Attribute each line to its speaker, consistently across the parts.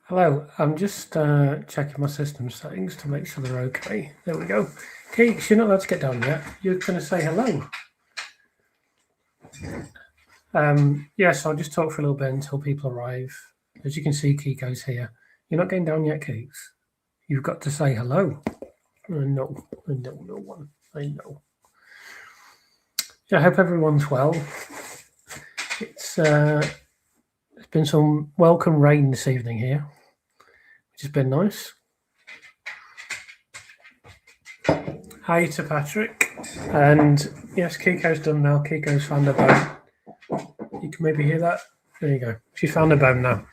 Speaker 1: Hello, I'm just checking my system settings to make sure they're okay. There we go. Keeks, you're not allowed to get down yet. You're going to say hello. Yes, I'll just talk for a little bit until people arrive. As you can see, Kiko's here. You're not getting down yet, Keeks. You've got to say hello. No, I know no one. I know. Yeah, I hope everyone's well. It's been some welcome rain this evening here, which has been nice. Hi to Patrick. And yes, Kiko's done now. Kiko's found a bone. You can maybe hear that. There you go. She's found a bone now.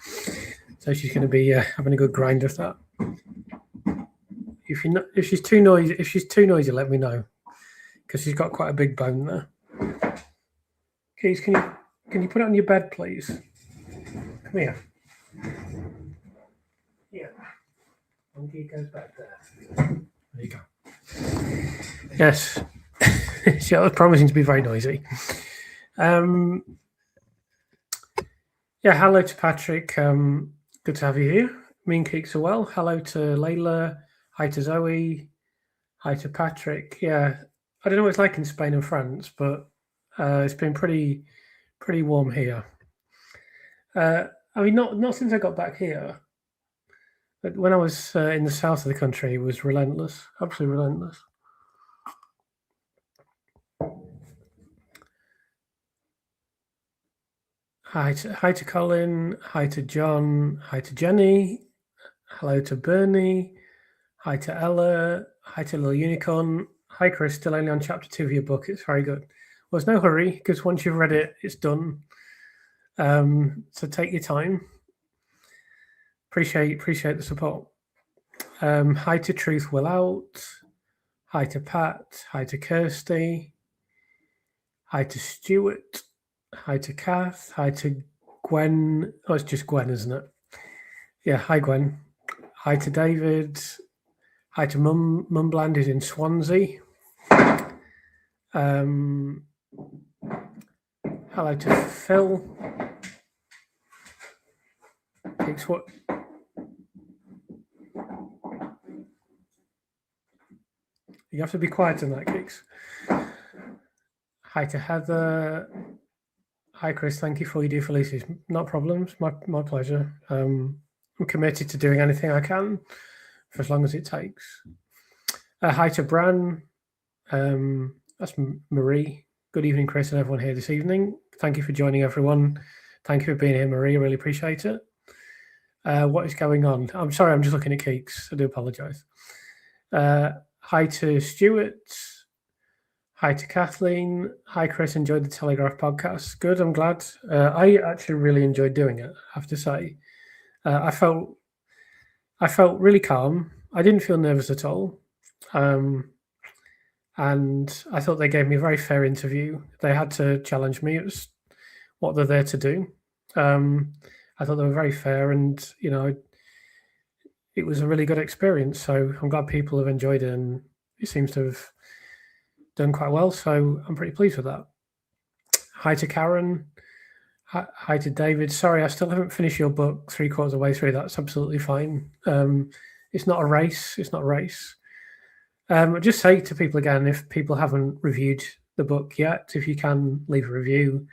Speaker 1: So she's going to be having a good grind of that. If she's too noisy, let me know, because she's got quite a big bone there. Keys, can you put it on your bed, please? Come here. Yeah. Monkey goes back there. There you go. Yes. She was promising to be very noisy. Yeah, hello to Patrick. Good to have you here. Me and Keeks are well. Hello to Layla. Hi to Zoe. Hi to Patrick. Yeah, I don't know what it's like in Spain and France, but it's been pretty warm here. I mean, not since I got back here, but when I was in the south of the country, it was relentless, absolutely relentless. Hi to Colin. Hi to John. Hi to Jenny. Hello to Bernie. Hi to Ella. Hi to Little Unicorn. Hi, Chris. Still only on chapter 2 of your book. It's very good. Well, there's no hurry, because once you've read it, it's done. So take your time. Appreciate the support. Hi to Truth Will Out. Hi to Pat. Hi to Kirsty. Hi to Stuart. Hi to Kath. Hi to Gwen. Oh, it's just Gwen, isn't it? Yeah, hi Gwen. Hi to David. Hi to Mumbland, who's in Swansea. Hello to Phil. Thanks. What? You have to be quiet in that, Keeks. Hi to Heather. Hi, Chris. Thank you for all you do for Lucy. Not problems. My pleasure. I'm committed to doing anything I can for as long as it takes. Hi to Bran. That's Marie. Good evening, Chris, and everyone here this evening. Thank you for joining, everyone. Thank you for being here, Marie. I really appreciate it. What is going on? I'm sorry, I'm just looking at Keeks. I do apologise. Hi to Stuart. Hi to Kathleen. Hi, Chris. Enjoyed the Telegraph podcast. Good, I'm glad. I actually really enjoyed doing it, I have to say. I felt really calm. I didn't feel nervous at all. And I thought they gave me a very fair interview. They had to challenge me. It was what they're there to do. I thought they were very fair, and it was a really good experience. So I'm glad people have enjoyed it, and it seems to have done quite well. So I'm pretty pleased with that. Hi to Karen. Hi to David. Sorry, I still haven't finished your book 3/4 of the way through. That's absolutely fine. It's not a race. It's not a race. Just say to people again, if people haven't reviewed the book yet, if you can leave a review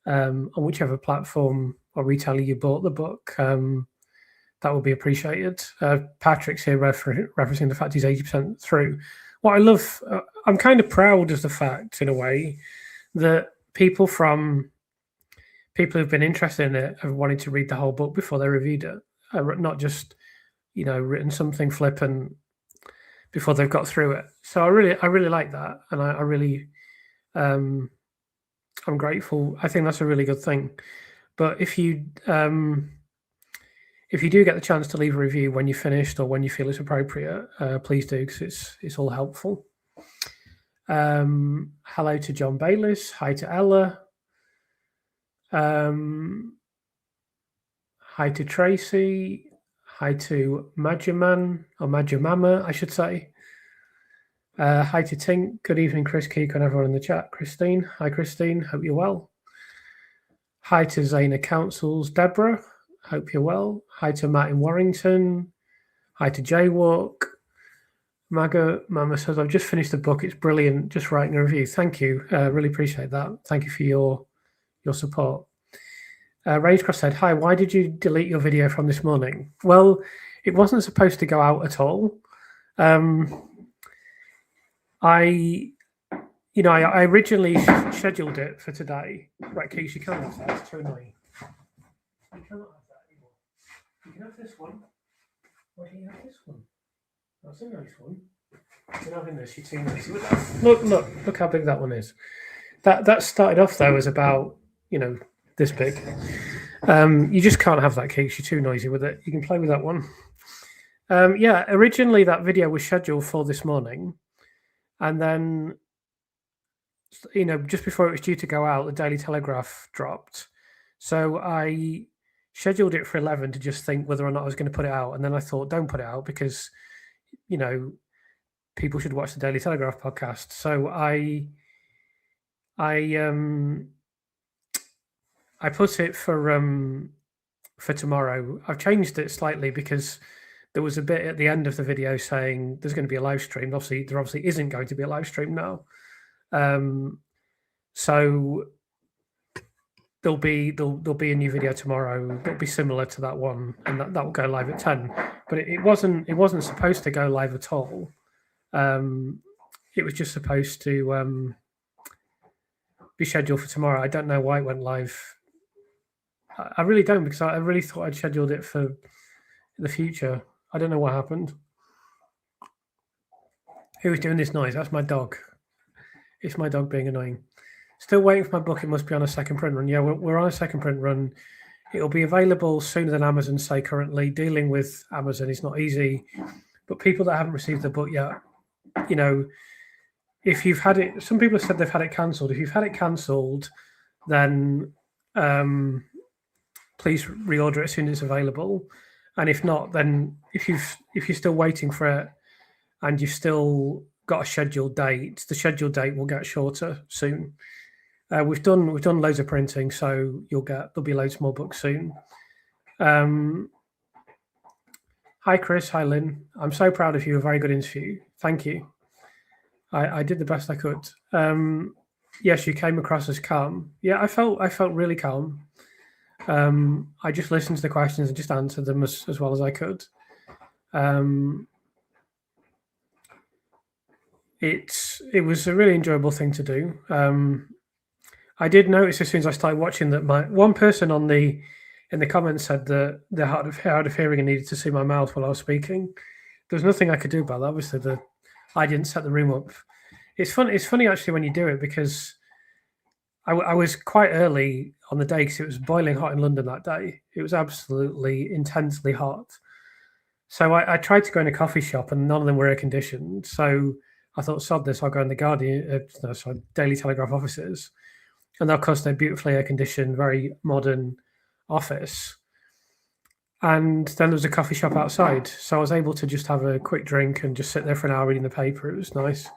Speaker 1: on whichever platform or retailer you bought the book, that would be appreciated. Patrick's here referencing the fact he's 80% through. What I love, I'm kind of proud of the fact, in a way, that people who've been interested in it have wanted to read the whole book before they reviewed it, not just written something flippant before they've got through it. So I really like that, and I really I'm grateful. I think that's a really good thing. But if you do get the chance to leave a review when you're finished or when you feel it's appropriate, please do, because it's all helpful. Hello to John Bayliss. Hi to Ella. Hi to Tracy. Hi to Majaman, or Majamama, I should say. Hi to Tink. Good evening, Chris, Keek, and everyone in the chat. Christine. Hi, Christine. Hope you're well. Hi to Zayna Councils. Deborah. Hope you're well. Hi to Matt in Warrington. Hi to Jaywalk. Maga Mama says, I've just finished the book. It's brilliant. Just writing a review. Thank you. Really appreciate that. Thank you for your support. Ragecross said, hi, why did you delete your video from this morning? Well, it wasn't supposed to go out at all. I originally scheduled it for today. Right, Keith, you can't have that. It's too annoying. You cannot have that anymore. You can have this one. Why do you have this one? That's a nice one. You're having this. You're too noisy with that. Look how big that one is. That started off though as about this big. You just can't have that, Keith. You're too noisy with it. You can play with that one. Originally that video was scheduled for this morning, and then just before it was due to go out, the Daily Telegraph dropped. So I scheduled it for 11 to just think whether or not I was going to put it out, and then I thought, don't put it out because people should watch the Daily Telegraph podcast. So I put it for tomorrow. I've changed it slightly because there was a bit at the end of the video saying there's going to be a live stream. Obviously, there isn't going to be a live stream now. So there'll be a new video tomorrow that'll be similar to that one, and that will go live at 10. But it wasn't supposed to go live at all. It was just supposed to be scheduled for tomorrow. I don't know why it went live. I really don't, because I really thought I'd scheduled it for the future. I don't know what happened. Who's doing this noise? That's my dog. It's my dog being annoying. Still waiting for my book. It must be on a second print run. Yeah, we're on a second print run. It'll be available sooner than Amazon say currently. Dealing with Amazon is not easy. But people that haven't received the book yet, if you've had it, some people have said they've had it cancelled. If you've had it cancelled, then please reorder it as soon as it's available. And if not, then if you're still waiting for it and you've still got a scheduled date, the scheduled date will get shorter soon. We've done loads of printing, so there'll be loads more books soon. Hi Chris, hi Lynn. I'm so proud of you. A very good interview. Thank you. I did the best I could. Yes, you came across as calm. Yeah, I felt really calm. I just listened to the questions and just answered them as well as I could. It was a really enjoyable thing to do. I did notice as soon as I started watching that one person in the comments said that they're hard of hearing and needed to see my mouth while I was speaking. There was nothing I could do about that. Obviously, I didn't set the room up. It's funny actually when you do it, because I was quite early on the day because it was boiling hot in London that day. It was absolutely intensely hot. So I tried to go in a coffee shop and none of them were air conditioned. So I thought, sod this, I'll go in the Daily Telegraph offices. And of course, they're beautifully air conditioned, very modern office. And then there was a coffee shop outside. So I was able to just have a quick drink and just sit there for an hour reading the paper. It was nice.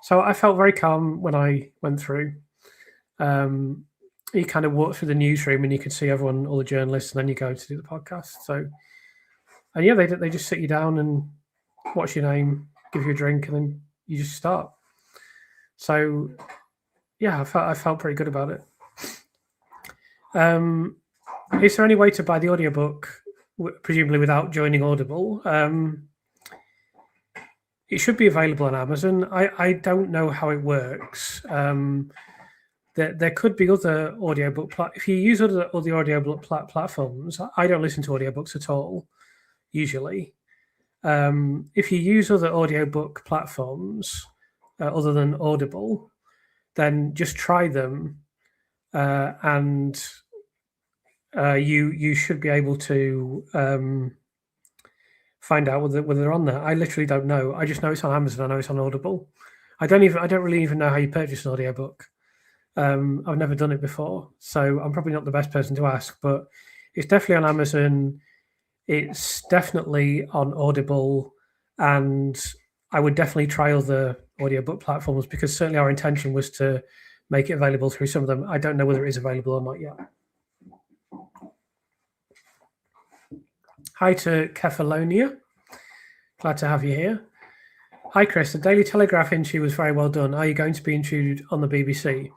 Speaker 1: So I felt very calm when I went through. You kind of walk through the newsroom and you could see everyone, all the journalists, and then you go to do the podcast. So, and yeah, they just sit you down and watch your name, give you a drink, and then you just start. So, yeah, I felt pretty good about it. Is there any way to buy the audiobook, presumably without joining Audible? It should be available on Amazon. I don't know how it works. There could be other audiobook if you use other audiobook platforms. I don't listen to audiobooks at all, usually. If you use other audiobook platforms other than Audible, then just try them, and you should be able to find out whether they're on there. I literally don't know. I just know it's on Amazon. I know it's on Audible. I don't really even know how you purchase an audiobook. I've never done it before, so I'm probably not the best person to ask, but it's definitely on Amazon. It's definitely on Audible, and I would definitely try other audiobook platforms, because certainly our intention was to make it available through some of them. I don't know whether it is available or not yet. Hi to Kefalonia. Glad to have you here. Hi, Chris. The Daily Telegraph interview was very well done. Are you going to be interviewed on the BBC?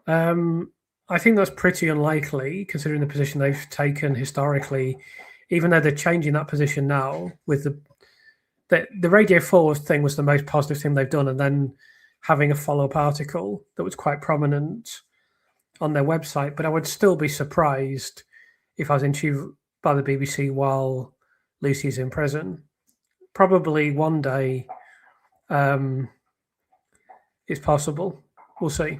Speaker 1: I think that's pretty unlikely, considering the position they've taken historically. Even though they're changing that position now, with the Radio 4 thing was the most positive thing they've done, and then having a follow-up article that was quite prominent on their website. But I would still be surprised if I was interviewed by the BBC while Lucy's in prison. Probably one day it's possible. We'll see.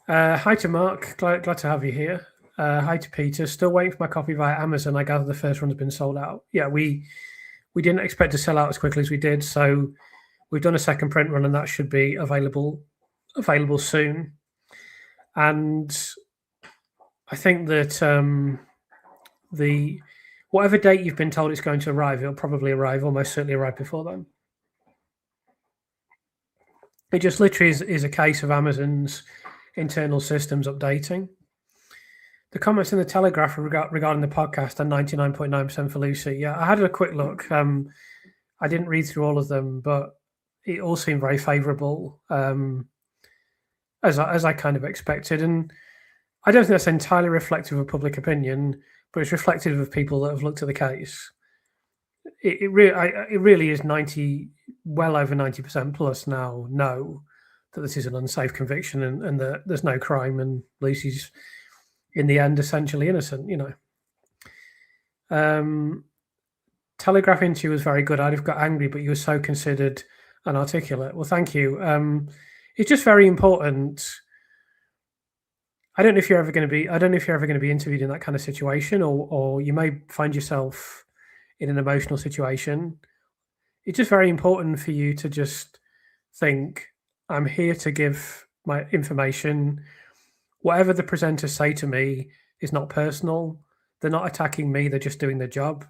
Speaker 1: Hi to Mark. Glad to have you here. Hi to Peter. Still waiting for my copy via Amazon. I gather the first run's been sold out. Yeah, we didn't expect to sell out as quickly as we did, so we've done a second print run, and that should be available soon. And I think that the whatever date you've been told it's going to arrive, it'll probably arrive, almost certainly arrive before then. It just literally is a case of Amazon's internal systems updating. The comments in the Telegraph regarding the podcast are 99.9% for Lucy. Yeah, I had a quick look. I didn't read through all of them, but it all seemed very favourable, as I kind of expected. And I don't think that's entirely reflective of public opinion, but it's reflective of people that have looked at the case. It really is well over 90% plus now know that this is an unsafe conviction and that there's no crime and Lucy's in the end essentially innocent. Telegraph interview was very good. I'd have got angry, but you were so considered and articulate. Well, thank you. It's just very important. I don't know if you're ever going to be interviewed in that kind of situation, or you may find yourself in an emotional situation. It's just very important for you to just think, I'm here to give my information. Whatever the presenters say to me is not personal. They're not attacking me. They're just doing their job.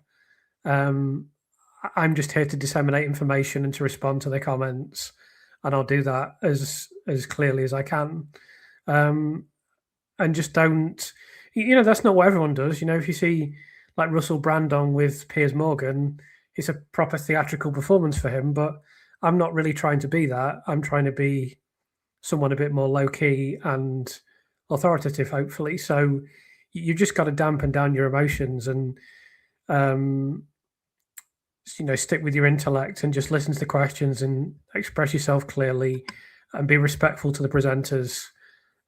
Speaker 1: I'm just here to disseminate information and to respond to their comments, and I'll do that as clearly as I can. And just don't, that's not what everyone does. If you see like Russell Brand on with Piers Morgan, it's a proper theatrical performance for him, but I'm not really trying to be that. I'm trying to be someone a bit more low-key and authoritative, hopefully. So you've just got to dampen down your emotions and, stick with your intellect and just listen to the questions and express yourself clearly and be respectful to the presenters,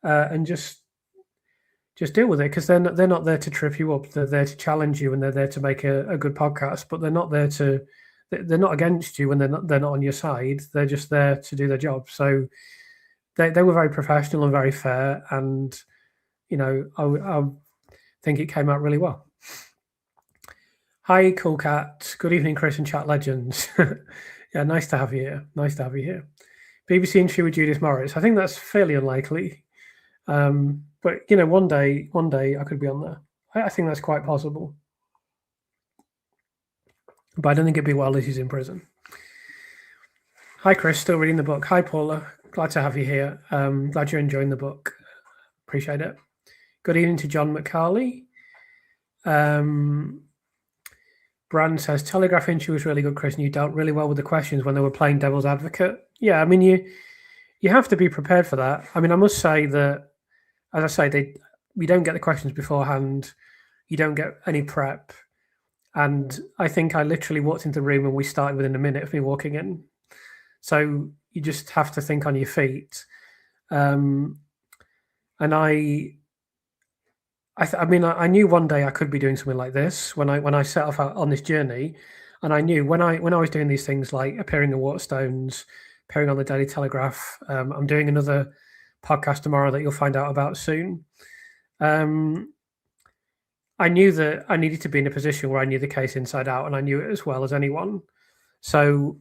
Speaker 1: and just deal with it, because they're not there to trip you up. They're there to challenge you, and they're there to make a good podcast. But they're not not against you, and they're not on your side. They're just there to do their job. So they were very professional and very fair, and I think it came out really well. Hi, Cool Cat. Good evening, Chris and Chat Legends. Yeah, nice to have you here. BBC interview with Judith Morris. I think that's fairly unlikely. But one day I could be on there. I think that's quite possible. But I don't think it'd be while Lucy's in prison. Hi, Chris. Still reading the book. Hi, Paula. Glad to have you here. Glad you're enjoying the book. Appreciate it. Good evening to John McCarley. Brand says, Telegraph interview was really good, Chris, and you dealt really well with the questions when they were playing devil's advocate. Yeah, I mean, you have to be prepared for that. I mean, I must say that, as I say, we don't get the questions beforehand. You don't get any prep. And I think I literally walked into the room and we started within a minute of me walking in. So you just have to think on your feet. And I knew one day I could be doing something like this when I set off on this journey. And I knew when I was doing these things like appearing in Waterstones, appearing on the Daily Telegraph, I'm doing another podcast tomorrow that you'll find out about soon. I knew that I needed to be in a position where I knew the case inside out, and I knew it as well as anyone. So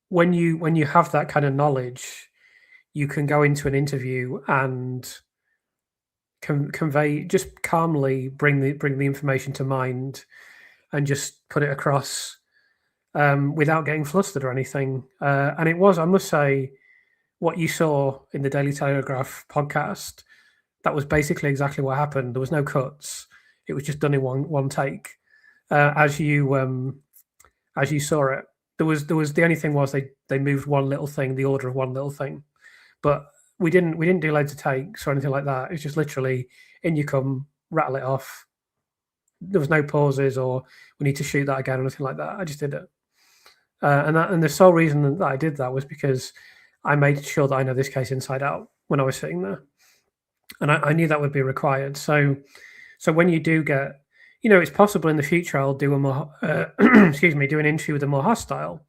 Speaker 1: when you have that kind of knowledge, you can go into an interview and convey, just calmly bring the information to mind and just put it across, without getting flustered or anything. And it was, I must say, what you saw in the Daily Telegraph podcast, that was basically exactly what happened. There was no cuts. It was just done in one take. as you saw it. There was the only thing was they moved one little thing, the order of one little thing, but we didn't do loads of takes or anything like that. It's just literally in you come, rattle it off. There was no pauses or we need to shoot that again or anything like that. I just did it, and the sole reason that I did that was because I made sure that I know this case inside out when I was sitting there, and I knew that would be required. So when you do get, it's possible in the future I'll do a more, excuse me, do an interview with a more hostile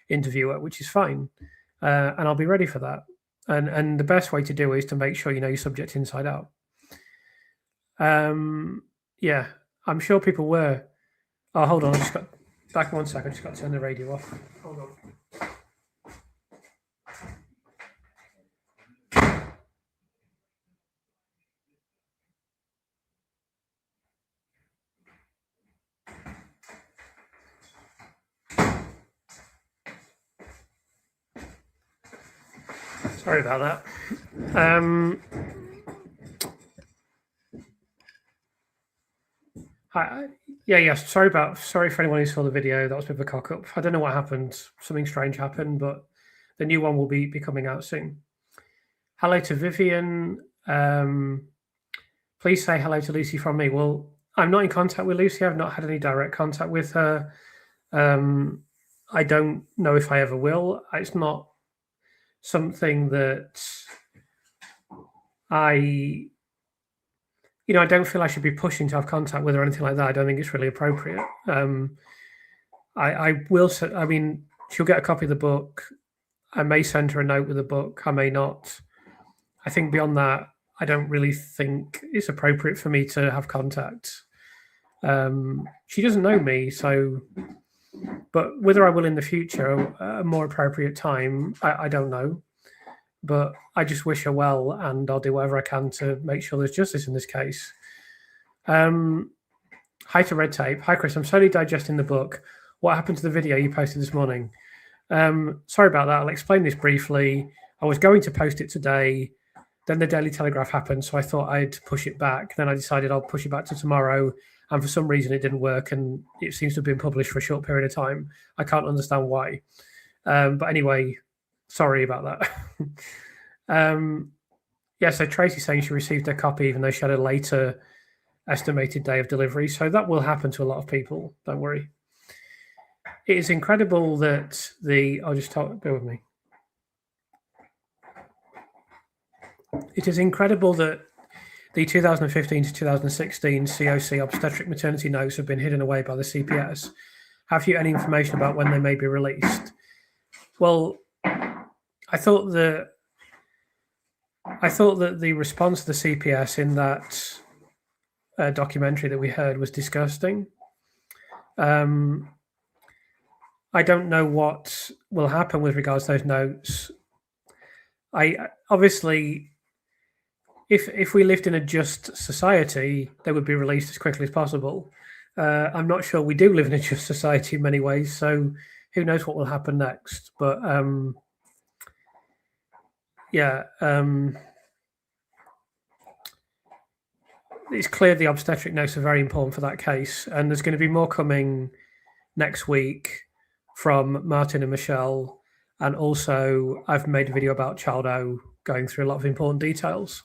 Speaker 1: interviewer, which is fine, and I'll be ready for that. And the best way to do it is to make sure you know your subject inside out. Yeah, I'm sure people were. Oh, hold on, I just got back 1 second. I just got to turn the radio off. Hold on. Sorry about that. Yeah. Sorry for anyone who saw the video. That was a bit of a cock up. I don't know what happened. Something strange happened, but the new one will be coming out soon. Hello to Vivian. Please say hello to Lucy from me. Well, I'm not in contact with Lucy. I've not had any direct contact with her. I don't know if I ever will. It's not something that I don't feel I should be pushing to have contact with her or anything like that. I don't think it's really appropriate. I will. I mean, she'll get a copy of the book. I may send her a note with the book. I may not. I think beyond that, I don't really think it's appropriate for me to have contact. She doesn't know me, so. But whether I will in the future, a more appropriate time, I don't know. But I just wish her well, and I'll do whatever I can to make sure there's justice in this case. Hi to Red Tape. Hi, Chris. I'm slowly digesting the book. What happened to the video you posted this morning? Sorry about that. I'll explain this briefly. I was going to post it today. Then the Daily Telegraph happened, so I thought I'd push it back. Then I decided I'll push it back to tomorrow. And for some reason, it didn't work, and it seems to have been published for a short period of time. I can't understand why. But anyway, sorry about that. Yeah, so Tracy's saying she received her copy, even though she had a later estimated day of delivery. So that will happen to a lot of people. Don't worry. It is incredible that I'll just talk, bear with me. It is incredible that the 2015 to 2016 COC obstetric maternity notes have been hidden away by the CPS. Have you any information about when they may be released? Well, I thought that the response to the CPS in that documentary that we heard was disgusting. I don't know what will happen with regards to those notes. I obviously, if we lived in a just society, they would be released as quickly as possible. I'm not sure we do live in a just society in many ways, so who knows what will happen next. But it's clear the obstetric notes are very important for that case, and there's going to be more coming next week from Martin and Michelle, and also I've made a video about Child O going through a lot of important details.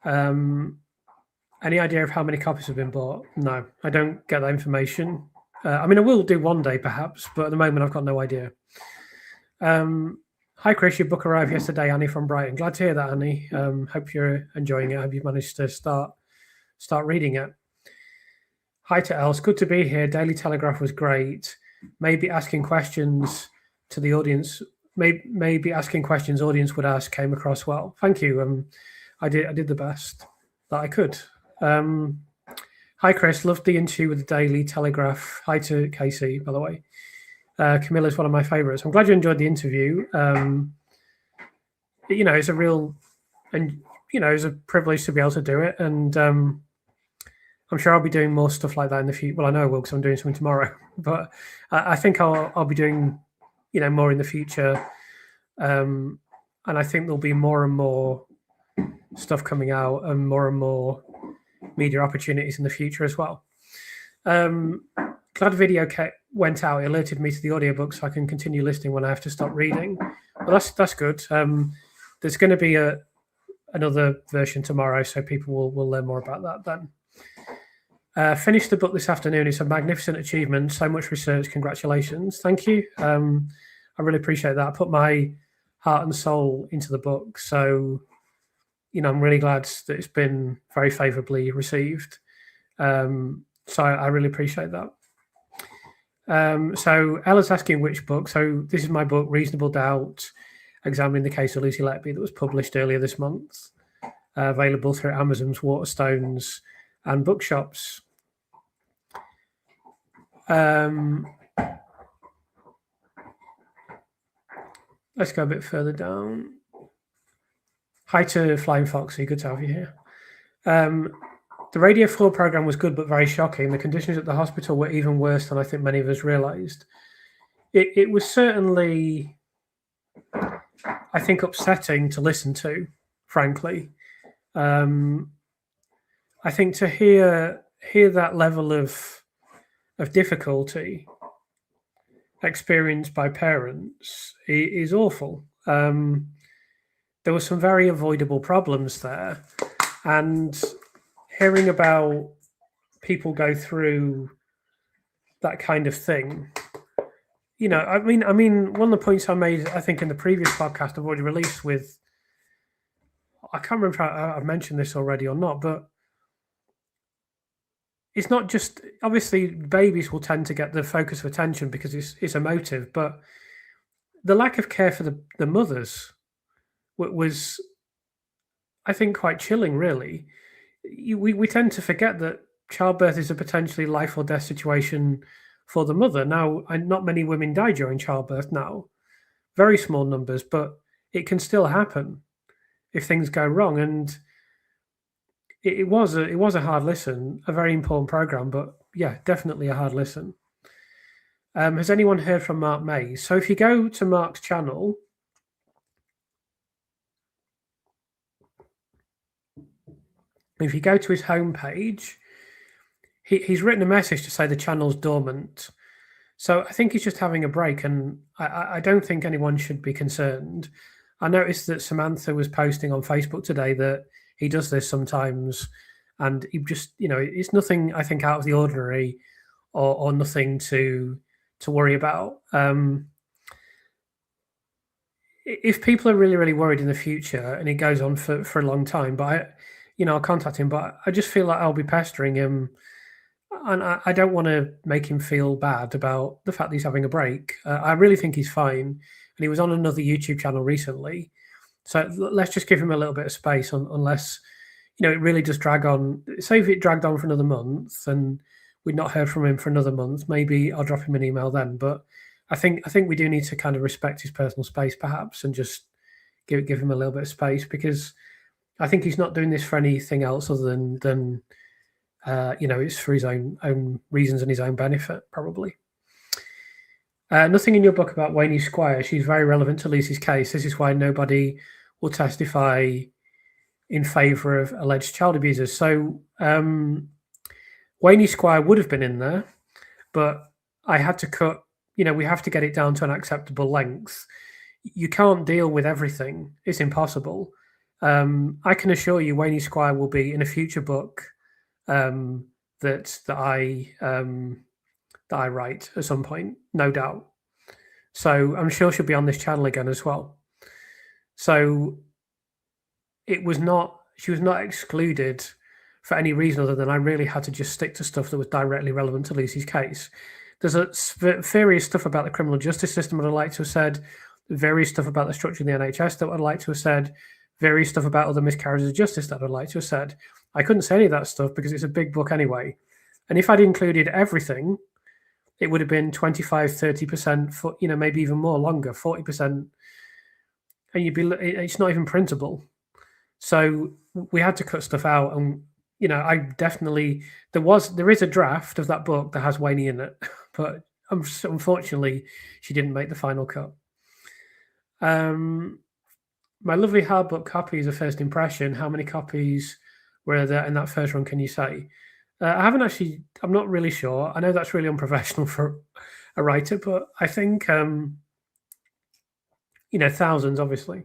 Speaker 1: Any idea of how many copies have been bought? No, I don't get that information. I mean, I will do one day perhaps, but at the moment I've got no idea. Hi, Chris. Your book arrived yesterday, Annie from Brighton. Glad to hear that, Annie. Hope you're enjoying it. Hope you've managed to start reading it. Hi to Els. Good to be here. Daily Telegraph was great. Maybe asking questions to the audience. Maybe asking questions audience would ask came across well. Thank you. I did the best that I could. Hi, Chris. Loved the interview with the Daily Telegraph. Hi to Casey, by the way. Camilla's one of my favorites. I'm glad you enjoyed the interview. It's a real, and it's a privilege to be able to do it. And I'm sure I'll be doing more stuff like that in the future. Well, I know I will because I'm doing something tomorrow. But I think I'll be doing, more in the future. And I think there'll be more and more stuff coming out and more media opportunities in the future as well. Glad video went out. It alerted me to the audiobook, so I can continue listening when I have to stop reading. Well, that's good. There's going to be another version tomorrow, so people will learn more about that then. Finished the book this afternoon. It's a magnificent achievement. So much research. Congratulations. Thank you. I really appreciate that. I put my heart and soul into the book, so I'm really glad that it's been very favourably received. So I really appreciate that. So Ella's asking which book. So this is my book, Reasonable Doubt, Examining the Case of Lucy Letby, that was published earlier this month, available through Amazon's, Waterstones, and bookshops. Let's go a bit further down. Hi to Flying Foxy, good to have you here. The Radio 4 program was good but very shocking. The conditions at the hospital were even worse than I think many of us realised. It was certainly, I think, upsetting to listen to, frankly. I think to hear that level of difficulty experienced by parents is awful. There were some very avoidable problems there, and hearing about people go through that kind of thing, I mean, one of the points I made, I think, in the previous podcast I've already released with, I can't remember if I've mentioned this already or not, but it's not just, obviously babies will tend to get the focus of attention because it's emotive, but the lack of care for the mothers was, I think, quite chilling, really. We tend to forget that childbirth is a potentially life or death situation for the mother. Now, not many women die during childbirth now, very small numbers, but it can still happen if things go wrong. And it was a hard listen, a very important program, but yeah, definitely a hard listen. Has anyone heard from Mark Mays? So if you go to Mark's channel, if you go to his homepage, he's written a message to say the channel's dormant. So I think he's just having a break, and I don't think anyone should be concerned. I noticed that Samantha was posting on Facebook today that he does this sometimes, and he just, it's nothing, I think, out of the ordinary or nothing to worry about. If people are really, really worried in the future and it goes on for a long time, but I'll contact him, but I just feel like I'll be pestering him, and I don't want to make him feel bad about the fact that he's having a break. I really think he's fine, and he was on another YouTube channel recently, so let's just give him a little bit of space, unless it really does drag on. Say if it dragged on for another month and we'd not heard from him for another month, maybe I'll drop him an email then. But I think we do need to kind of respect his personal space, perhaps, and just give him a little bit of space, because I think he's not doing this for anything else other than it's for his own reasons and his own benefit, probably. Nothing in your book about Wayne Squire. She's very relevant to Lucy's case. This is why nobody will testify in favour of alleged child abusers. So Wayne Squire would have been in there, but I had to cut. We have to get it down to an acceptable length. You can't deal with everything. It's impossible. I can assure you Wayne Squire will be in a future book that I write at some point, no doubt. So I'm sure she'll be on this channel again as well. So she was not excluded for any reason other than I really had to just stick to stuff that was directly relevant to Lucy's case. There's various stuff about the criminal justice system that I'd like to have said, various stuff about the structure of the NHS that I'd like to have said, various stuff about other miscarriages of justice that I'd like to have said. I couldn't say any of that stuff because it's a big book anyway. And if I'd included everything, it would have been 25, 30%, maybe even more longer, 40%. And it's not even printable. So we had to cut stuff out. And, I definitely, there is a draft of that book that has Wayne in it, but unfortunately she didn't make the final cut. My lovely hardbook copy is a first impression. How many copies were there in that first run, can you say? I haven't actually. I'm not really sure. I know that's really unprofessional for a writer, but I think thousands. Obviously,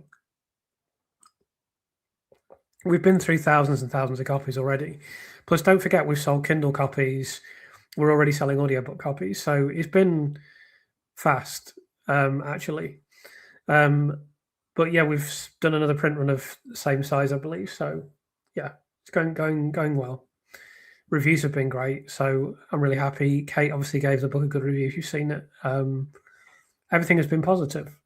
Speaker 1: we've been through thousands and thousands of copies already. Plus, don't forget we've sold Kindle copies. We're already selling audiobook copies, so it's been fast, actually. But yeah, we've done another print run of the same size, I believe. So yeah, it's going well. Reviews have been great, so I'm really happy. Kate obviously gave the book a good review. If you've seen it, everything has been positive.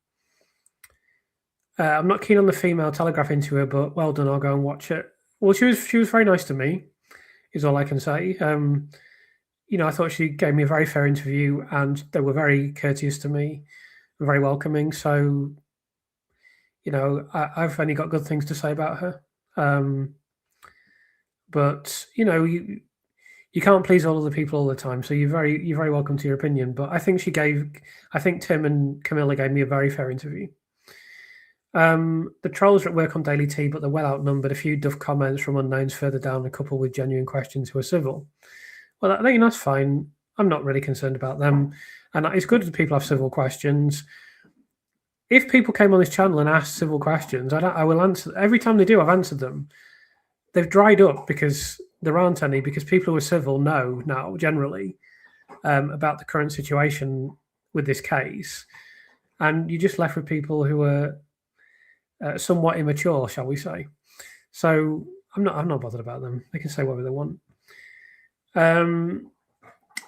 Speaker 1: I'm not keen on the female Telegraph interviewer, but well done. I'll go and watch it. Well, she was very nice to me. Is all I can say. I thought she gave me a very fair interview, and they were very courteous to me, very welcoming. So, I've only got good things to say about her. But you can't please all of the people all the time. So you're very welcome to your opinion. But I think Tim and Camilla gave me a very fair interview. The trolls are at work on Daily Tea, but they're well outnumbered. A few duff comments from unknowns further down, a couple with genuine questions who are civil. Well, I think that's fine. I'm not really concerned about them. And it's good that people have civil questions. If people came on this channel and asked civil questions, I will answer. Every time they do, I've answered them. They've dried up because there aren't any, because people who are civil know now, generally, about the current situation with this case. And you're just left with people who are somewhat immature, shall we say. So I'm not bothered about them. They can say whatever they want.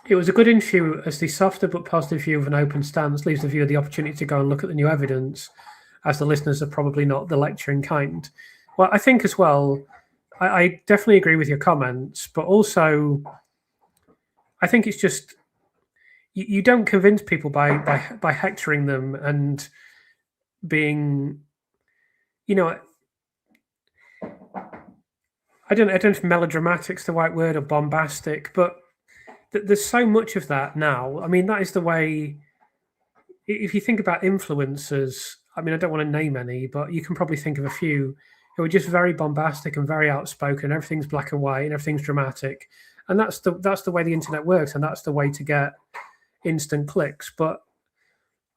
Speaker 1: It was a good interview, as the softer but positive view of an open stance leaves the viewer the opportunity to go and look at the new evidence, as the listeners are probably not the lecturing kind. Well, I think as well, I definitely agree with your comments, but also I think it's just you don't convince people by hectoring them and being, I don't know if melodramatic's the right word or bombastic, but there's so much of that now. I mean, that is the way. If you think about influencers, I mean, I don't want to name any, but you can probably think of a few who are just very bombastic and very outspoken. Everything's black and white and everything's dramatic, and that's the way the internet works, and that's the way to get instant clicks. But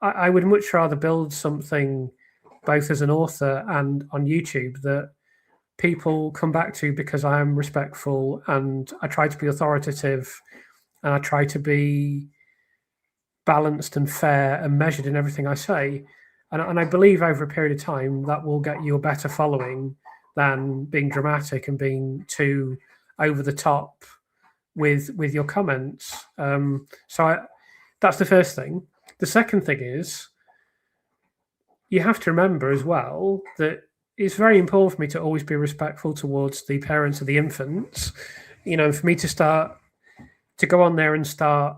Speaker 1: I would much rather build something, both as an author and on YouTube, that people come back to because I am respectful and I try to be authoritative and I try to be balanced and fair and measured in everything I say. And I believe over a period of time that will get you a better following than being dramatic and being too over the top with your comments. That's the first thing. The second thing is you have to remember as well that it's very important for me to always be respectful towards the parents of the infants. For me to go on there and start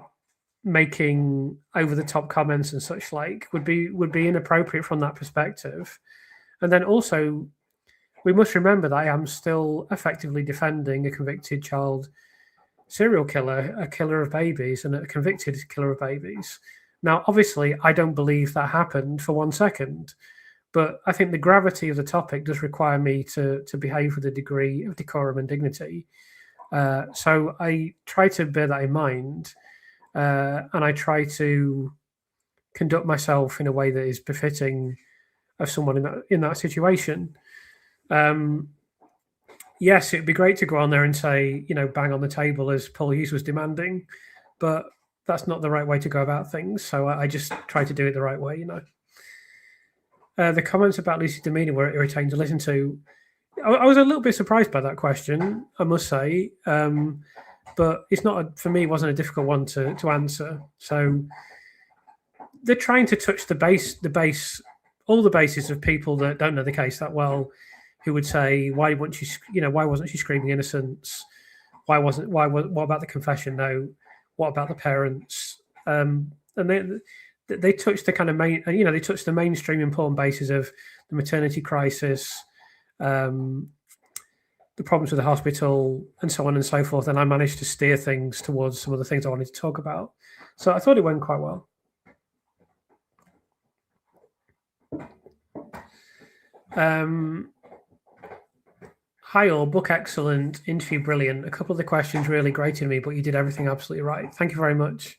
Speaker 1: making over the top comments and such like would be inappropriate from that perspective. And then also we must remember that I am still effectively defending a convicted child serial killer, a killer of babies, and a convicted killer of babies. Now, obviously, I don't believe that happened for 1 second, but I think the gravity of the topic does require me to behave with a degree of decorum and dignity. So I try to bear that in mind, and I try to conduct myself in a way that is befitting of someone in that situation. Yes, it'd be great to go on there and say, bang on the table as Paul Hughes was demanding, but that's not the right way to go about things. So I just try to do it the right way, The comments about Lucy's demeanour were irritating to listen to. I was a little bit surprised by that question, I must say, but it's not for me. It wasn't a difficult one to answer. So they're trying to touch the base, all the bases of people that don't know the case that well, who would say, why wasn't she screaming innocence? What about the confession? No. What about the parents? And they touched the kind of main, they touched the mainstream important bases of the maternity crisis, the problems with the hospital, and so on and so forth. And I managed to steer things towards some of the things I wanted to talk about. So I thought it went quite well. Hi all, book excellent, interview brilliant. A couple of the questions really grated me, but you did everything absolutely right. Thank you very much.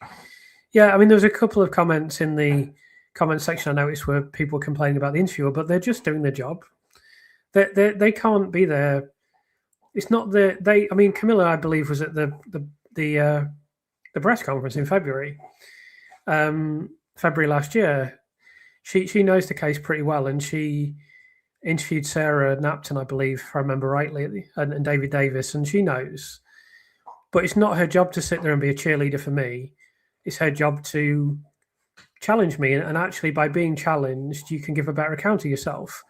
Speaker 1: Yeah, I mean, there was a couple of comments in the comment section I noticed where people were complaining about the interviewer, but they're just doing their job. They can't be there. It's not they. I mean, Camilla, I believe, was at the press conference in February, February last year. She knows the case pretty well, and she interviewed Sarah Napton, I believe, if I remember rightly, and David Davis, and she knows. But it's not her job to sit there and be a cheerleader for me. It's her job to challenge me, and actually, by being challenged, you can give a better account of yourself.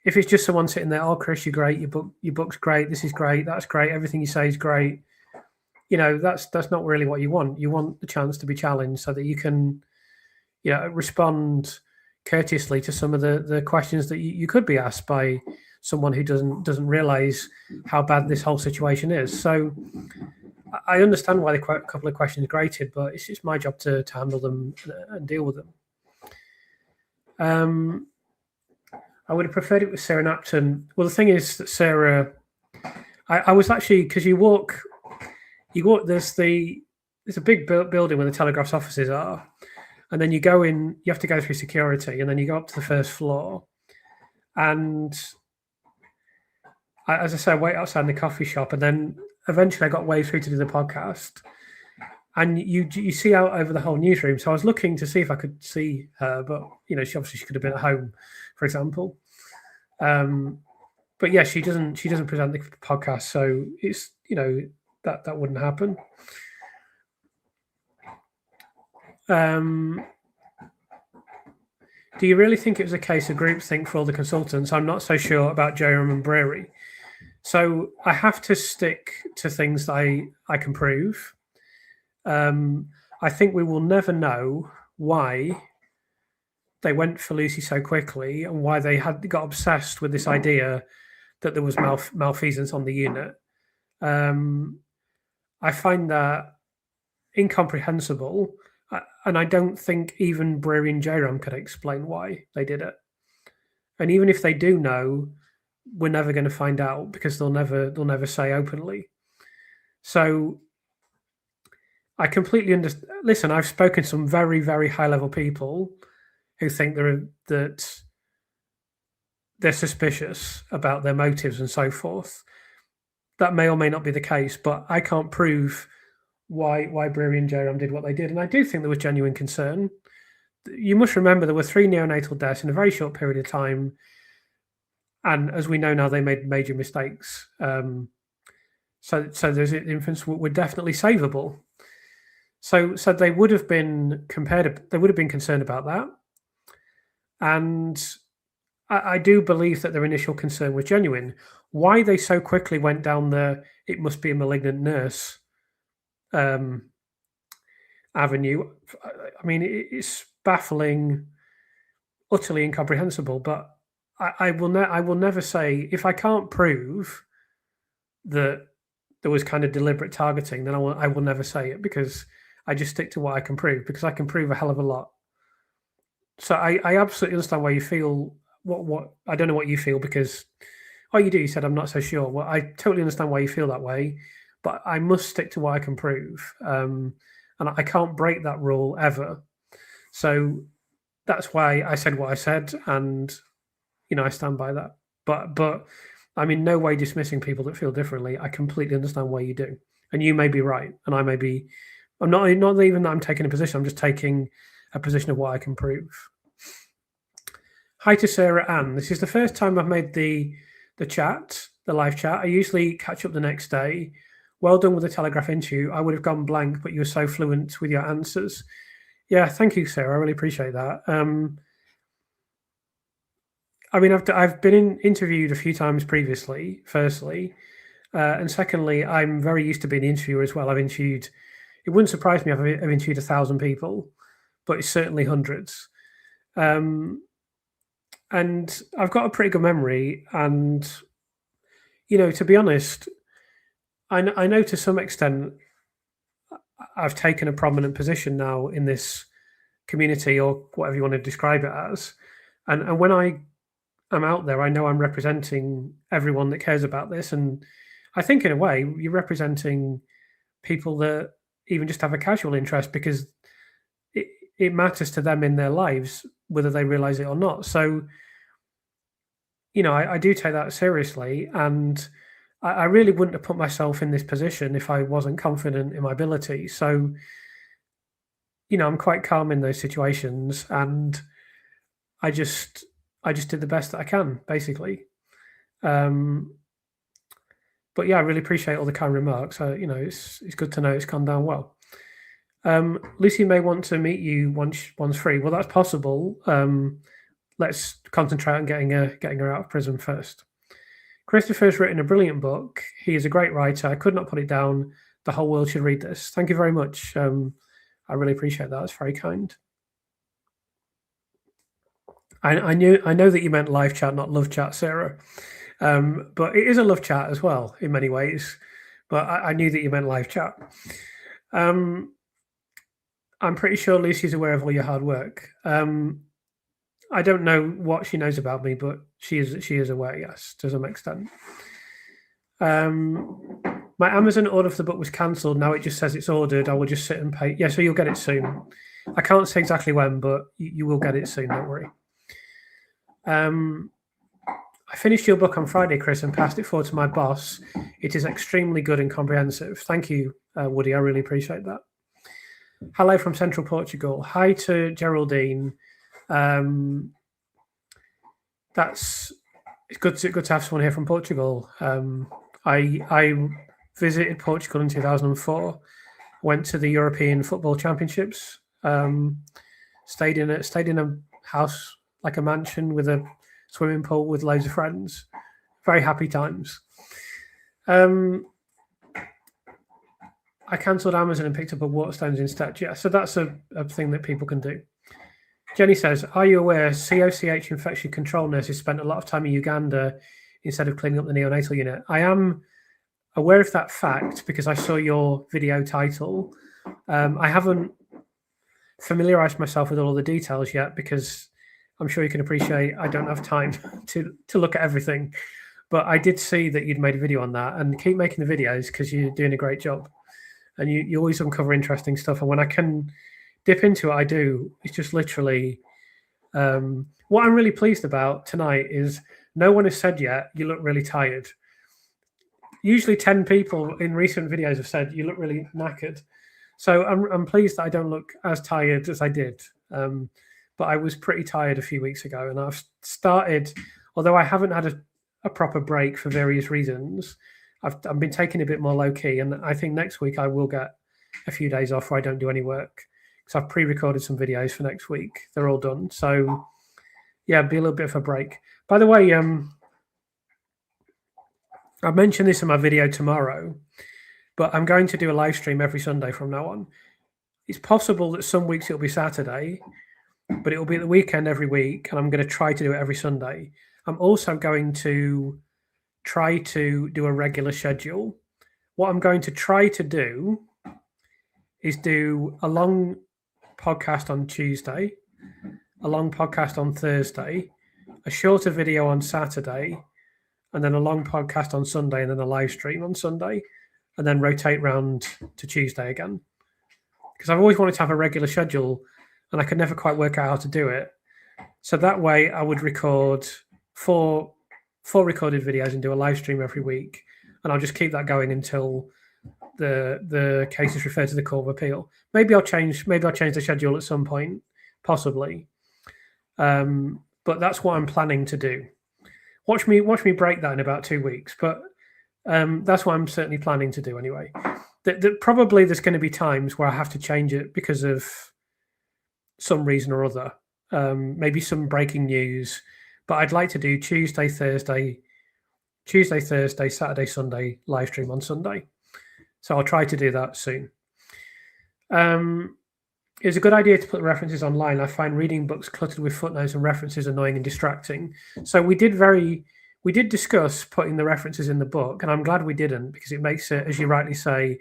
Speaker 1: If it's just someone sitting there, oh, Chris, you're great, your book's great, this is great, that's great, everything you say is great. That's not really what you want. You want the chance to be challenged so that you can, respond courteously to some of the questions that you could be asked by someone who doesn't realize how bad this whole situation is. So I understand why the couple of questions grated, but it's just my job to handle them and deal with them. I would have preferred it with Sarah Napton. Well, the thing is that Sarah, I was actually, because you walk. There's a big building where the Telegraph's offices are, and then you go in. You have to go through security, and then you go up to the first floor. And as I say, I wait outside in the coffee shop, and then eventually I got way through to do the podcast. And you see out over the whole newsroom. So I was looking to see if I could see her, but she could have been at home, for example. But yeah, she doesn't present the podcast, so it's that wouldn't happen. Do you really think it was a case of groupthink for all the consultants? I'm not so sure about Jerome and Brewery. So I have to stick to things that I can prove. I think we will never know why they went for Lucy so quickly and why they got obsessed with this idea that there was malfeasance on the unit. I find that incomprehensible, and I don't think even Brewery and Jerome could explain why they did it. And even if they do know, we're never going to find out because they'll never say openly. So I completely understand. Listen, I've spoken to some very, very high level people who think that they're suspicious about their motives and so forth. That may or may not be the case, but I can't prove why Brewery and Jerome did what they did. And I do think there was genuine concern. You must remember there were 3 neonatal deaths in a very short period of time. And as we know now, they made major mistakes. So those infants were definitely savable. So they would have been they would have been concerned about that. And I do believe that their initial concern was genuine. Why they so quickly went down it must be a malignant nurse avenue, I mean, it's baffling, utterly incomprehensible. But I will never say, if I can't prove that there was kind of deliberate targeting, then I will never say it, because I just stick to what I can prove, because I can prove a hell of a lot. So I absolutely understand why you feel what I don't know what you feel, because you do. You said I'm not so sure. Well, I totally understand why you feel that way, but I must stick to what I can prove, and I can't break that rule ever. So that's why I said what I said, and I stand by that. But I'm in no way dismissing people that feel differently. I completely understand why you do, and you may be right, and I may be. I'm not even that I'm taking a position. I'm just taking a position of what I can prove. Hi to Sarah Ann. This is the first time I've made the chat, the live chat. I usually catch up the next day. Well done with the Telegraph interview. I would have gone blank, but you were so fluent with your answers. Yeah, thank you, Sarah. I really appreciate that. I mean, I've been interviewed a few times previously, firstly. And secondly, I'm very used to being an interviewer as well. I've interviewed, it wouldn't surprise me if I've interviewed 1,000 people, but it's certainly hundreds. And I've got a pretty good memory. And, to be honest, I know to some extent I've taken a prominent position now in this community, or whatever you want to describe it as. And when I I'm out there, I know I'm representing everyone that cares about this, and I think in a way you're representing people that even just have a casual interest because it matters to them in their lives whether they realize it or not. So I do take that seriously, and I really wouldn't have put myself in this position if I wasn't confident in my ability. So I'm quite calm in those situations, and I just did the best that I can, basically. But yeah, I really appreciate all the kind remarks. It's good to know it's gone down well. Lucy may want to meet you once free. Well, that's possible. Let's concentrate on getting her out of prison first. Christopher's written a brilliant book. He is a great writer. I could not put it down. The whole world should read this. Thank you very much. I really appreciate that. It's very kind. I know that you meant live chat, not love chat, Sarah. But it is a love chat as well in many ways. But I knew that you meant live chat. I'm pretty sure Lucy's aware of all your hard work. I don't know what she knows about me, but she is aware, yes, to some extent. My Amazon order for the book was cancelled. Now it just says it's ordered. I will just sit and pay. Yeah, so you'll get it soon. I can't say exactly when, but you will get it soon. Don't worry. I finished your book on Friday, Chris, and passed it forward to my boss. It is extremely good and comprehensive. Thank you, Woody. I really appreciate that. Hello from Central Portugal. Hi to Geraldine. It's good to have someone here from Portugal. I visited Portugal in 2004. Went to the European Football Championships. Stayed in a house, like a mansion with a swimming pool with loads of friends. Very happy times. I cancelled Amazon and picked up a Waterstones instead. Yeah, so that's a thing that people can do. Jenny says, are you aware COCH infection control nurses spent a lot of time in Uganda instead of cleaning up the neonatal unit? I am aware of that fact because I saw your video title. I haven't familiarized myself with all the details yet because I'm sure you can appreciate I don't have time to look at everything. But I did see that you'd made a video on that, and keep making the videos because you're doing a great job. And you always uncover interesting stuff. And when I can dip into it, I do. It's just literally what I'm really pleased about tonight is no one has said yet, you look really tired. Usually 10 people in recent videos have said, you look really knackered. So I'm pleased that I don't look as tired as I did. But I was pretty tired a few weeks ago, and I've started, although I haven't had a proper break for various reasons, I've been taking it a bit more low-key, and I think next week I will get a few days off where I don't do any work. Because I've pre-recorded some videos for next week. They're all done. So, yeah, be a little bit of a break. By the way, I mentioned this in my video tomorrow, but I'm going to do a live stream every Sunday from now on. It's possible that some weeks it'll be Saturday, but it'll be at the weekend every week, and I'm going to try to do it every Sunday. I'm also going to try to do a regular schedule. What I'm going to try to do is do a long podcast on Tuesday, a long podcast on Thursday, a shorter video on Saturday, and then a long podcast on Sunday, and then a live stream on Sunday, and then rotate round to Tuesday again. Because I've always wanted to have a regular schedule, and I could never quite work out how to do it. So that way I would record four recorded videos and do a live stream every week, and I'll just keep that going until the case is referred to the Court of Appeal. Maybe I'll change the schedule at some point, possibly. But that's what I'm planning to do. Watch me break that in about 2 weeks. But that's what I'm certainly planning to do anyway. Probably there's going to be times where I have to change it because of some reason or other. Maybe some breaking news. But I'd like to do Tuesday, Thursday, Saturday, Sunday, live stream on Sunday. So I'll try to do that soon. It's a good idea to put the references online. I find reading books cluttered with footnotes and references annoying and distracting. So we did discuss putting the references in the book, and I'm glad we didn't, because it makes it, as you rightly say,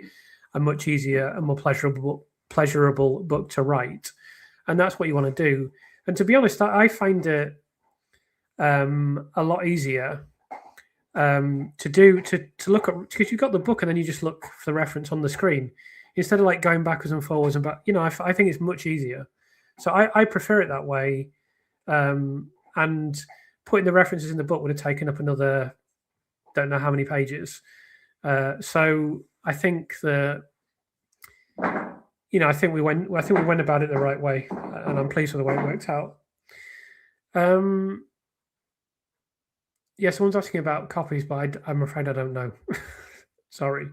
Speaker 1: a much easier and more pleasurable book to write. And that's what you want to do. And to be honest, I find it a lot easier to look at, because you've got the book and then you just look for the reference on the screen instead of like going backwards and forwards. And but I think it's much easier. So I prefer it that way. And putting the references in the book would have taken up another don't know how many pages. So I think I think we went about it the right way, and I'm pleased with the way it worked out. Yeah, someone's asking about copies, but I'm afraid I don't know. Sorry.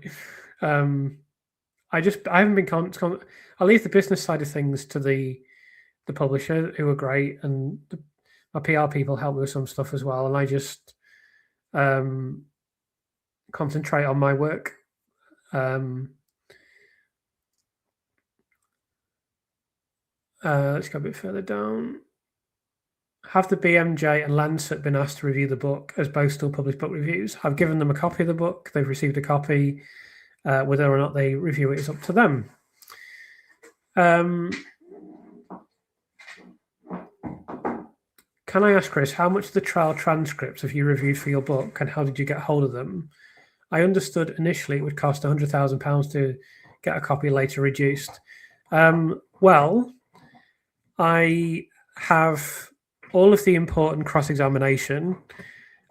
Speaker 1: I haven't been I'll leave the business side of things to the publisher, who are great, and my PR people help me with some stuff as well, and I just concentrate on my work. Let's go a bit further down. Have the BMJ and Lancet been asked to review the book, as both still publish book reviews? I've given them a copy of the book. They've received a copy. Whether or not they review it is up to them. Can I ask, Chris, how much of the trial transcripts have you reviewed for your book, and how did you get hold of them? I understood initially it would cost £100,000 to get a copy, later reduced. Well, I have all of the important cross-examination.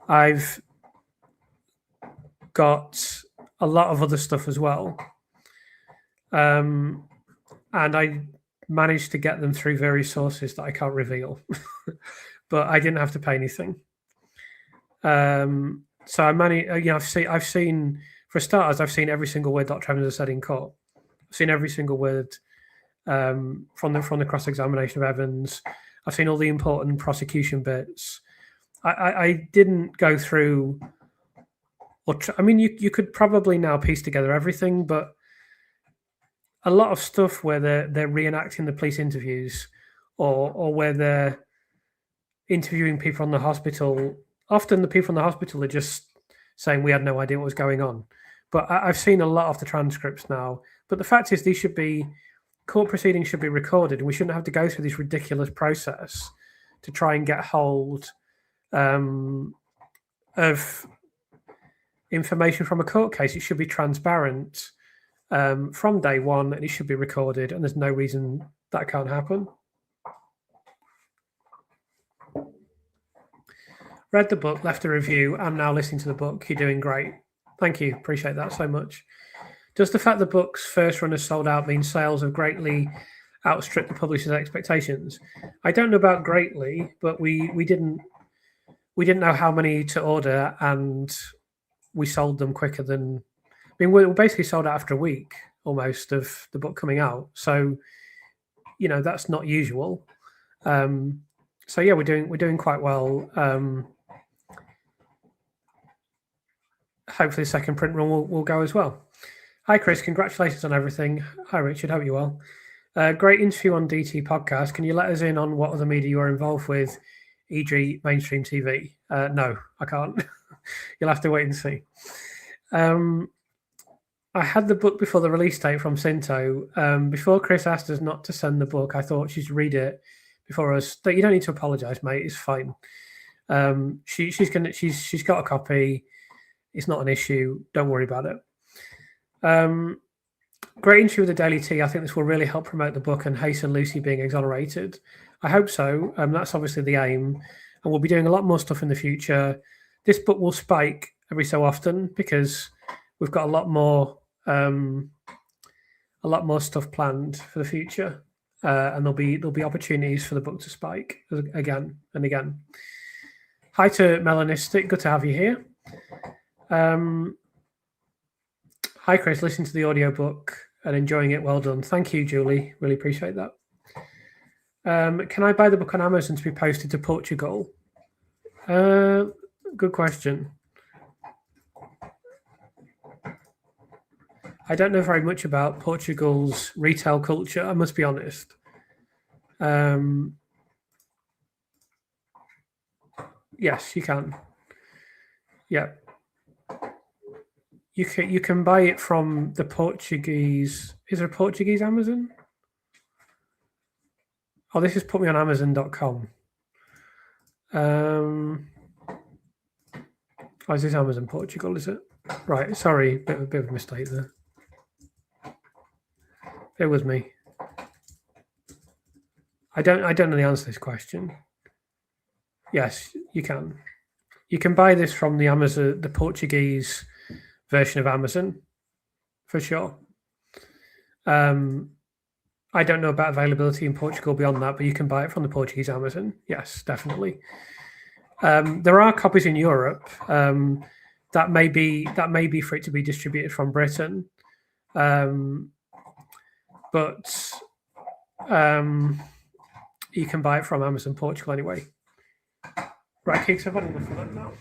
Speaker 1: I've got a lot of other stuff as well. And I managed to get them through various sources that I can't reveal. But I didn't have to pay anything. So I managed, I've seen, for starters, I've seen every single word Dr. Evans has said in court. I've seen every single word from the cross-examination of Evans. I've seen all the important prosecution bits. I didn't go through, you could probably now piece together everything, but a lot of stuff where they're reenacting the police interviews, or where they're interviewing people in the hospital. Often the people in the hospital are just saying we had no idea what was going on. But I've seen a lot of the transcripts now. But the fact is, court proceedings should be recorded, and we shouldn't have to go through this ridiculous process to try and get hold of information from a court case. It should be transparent from day one, and it should be recorded, and there's no reason that can't happen. Read the book, left a review. I'm now listening to the book. You're doing great. Thank you. Appreciate that so much. Does the fact the book's first run has sold out mean sales have greatly outstripped the publisher's expectations? I don't know about greatly, but we didn't know how many to order, and we sold them quicker than. We basically sold out after a week almost of the book coming out. So, that's not usual. So yeah, we're doing quite well. Hopefully the second print run will go as well. Hi, Chris. Congratulations on everything. Hi, Richard. Hope you're well. Great interview on DT Podcast. Can you let us in on what other media you're involved with, e.g. mainstream TV? No, I can't. You'll have to wait and see. I had the book before the release date from Cinto. Before Chris asked us not to send the book, I thought she'd read it before us. You don't need to apologise, mate. It's fine. She's got a copy. It's not an issue. Don't worry about it. Great interview with the Daily Tea. I think this will really help promote the book and hasten Lucy being exonerated. I hope so. That's obviously the aim, and we'll be doing a lot more stuff in the future. This book will spike every so often because we've got a lot more stuff planned for the future, and there'll be opportunities for the book to spike again and again. Hi to Melanistic. Good to have you here. Hi, Chris. Listen to the audiobook and enjoying it. Well done. Thank you, Julie. Really appreciate that. Can I buy the book on Amazon to be posted to Portugal? Good question. I don't know very much about Portugal's retail culture, I must be honest. Yes, you can. Yeah. You can buy it from the Portuguese. Is there a Portuguese Amazon? Oh, this has put me on Amazon.com. Oh, is this Amazon Portugal, is it? Right, sorry, bit of a mistake there. Bear with me. I don't know the answer to this question. Yes, you can. You can buy this from the Amazon, the Portuguese version of Amazon, for sure. I don't know about availability in Portugal beyond that, but you can buy it from the Portuguese Amazon. Yes, definitely. There are copies in Europe. That may be for it to be distributed from Britain, but you can buy it from Amazon Portugal anyway. Right, Keeks, I've had enough of that now.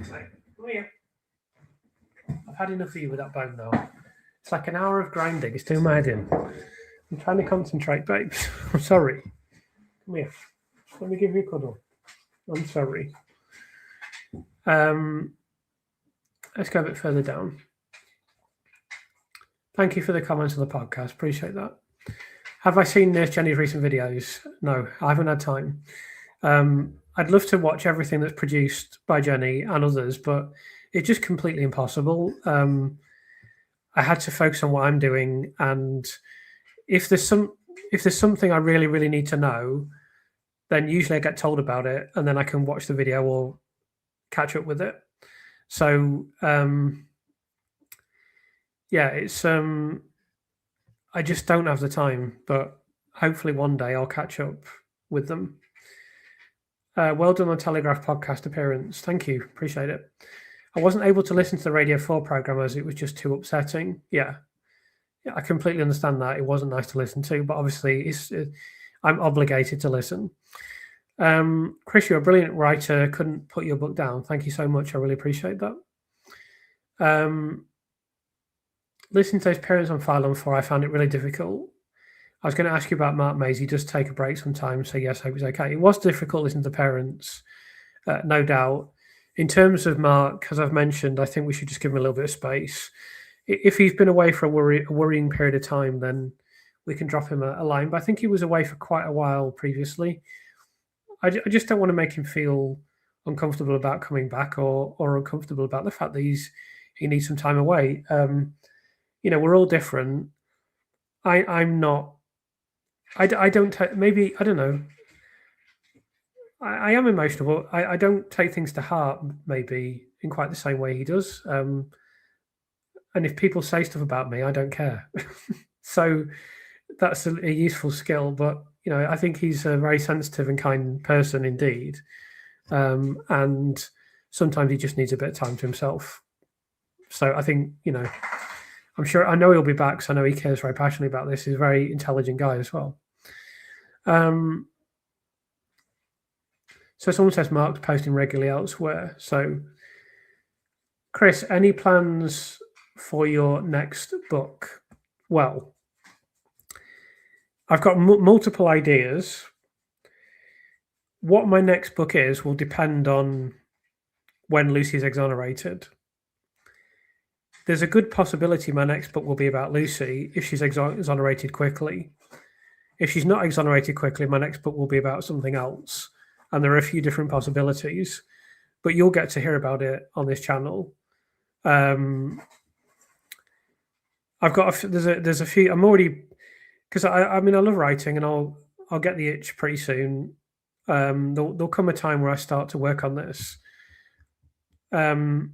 Speaker 1: Right, come here. I've had enough of you with that bone now. It's like an hour of grinding. It's doing my head in. I'm trying to concentrate, babes. I'm sorry. Come here. Let me give you a cuddle. I'm sorry. Let's go a bit further down. Thank you for the comments on the podcast. Appreciate that. Have I seen Nurse Jenny's recent videos? No, I haven't had time. I'd love to watch everything that's produced by Jenny and others, but it's just completely impossible. I had to focus on what I'm doing, and if there's something I really, really need to know, then usually I get told about it, and then I can watch the video or catch up with it. So yeah, it's I just don't have the time, but hopefully one day I'll catch up with them. Well done on Telegraph podcast appearance. Thank you. Appreciate it. I wasn't able to listen to the Radio 4 program as it was just too upsetting. Yeah, I completely understand that. It wasn't nice to listen to, but obviously I'm obligated to listen. Chris, you're a brilliant writer. Couldn't put your book down. Thank you so much. I really appreciate that. Listening to those parents on File on 4, I found it really difficult. I was going to ask you about Mark Mays. He does take a break sometimes, so yes, I hope he's okay. It was difficult listening to parents, no doubt. In terms of Mark, as I've mentioned, I think we should just give him a little bit of space. If he's been away for a worrying period of time, then we can drop him a line. But I think he was away for quite a while previously. I just don't want to make him feel uncomfortable about coming back or uncomfortable about the fact that he needs some time away. We're all different. I'm not. I don't take, maybe, I don't know. I am emotional, but I don't take things to heart, maybe, in quite the same way he does. And if people say stuff about me, I don't care. So that's a useful skill. But, I think he's a very sensitive and kind person indeed. And sometimes he just needs a bit of time to himself. So I think, I know he'll be back, so I know he cares very passionately about this. He's a very intelligent guy as well. So someone says Mark's posting regularly elsewhere. So, Chris, any plans for your next book? Well, I've got multiple ideas. What my next book is will depend on when Lucy's exonerated. There's a good possibility my next book will be about Lucy if she's exonerated quickly. If she's not exonerated quickly, my next book will be about something else. And there are a few different possibilities, but you'll get to hear about it on this channel. I've got there's a few. I'm already, because I love writing, and I'll get the itch pretty soon. There'll come a time where I start to work on this. I'm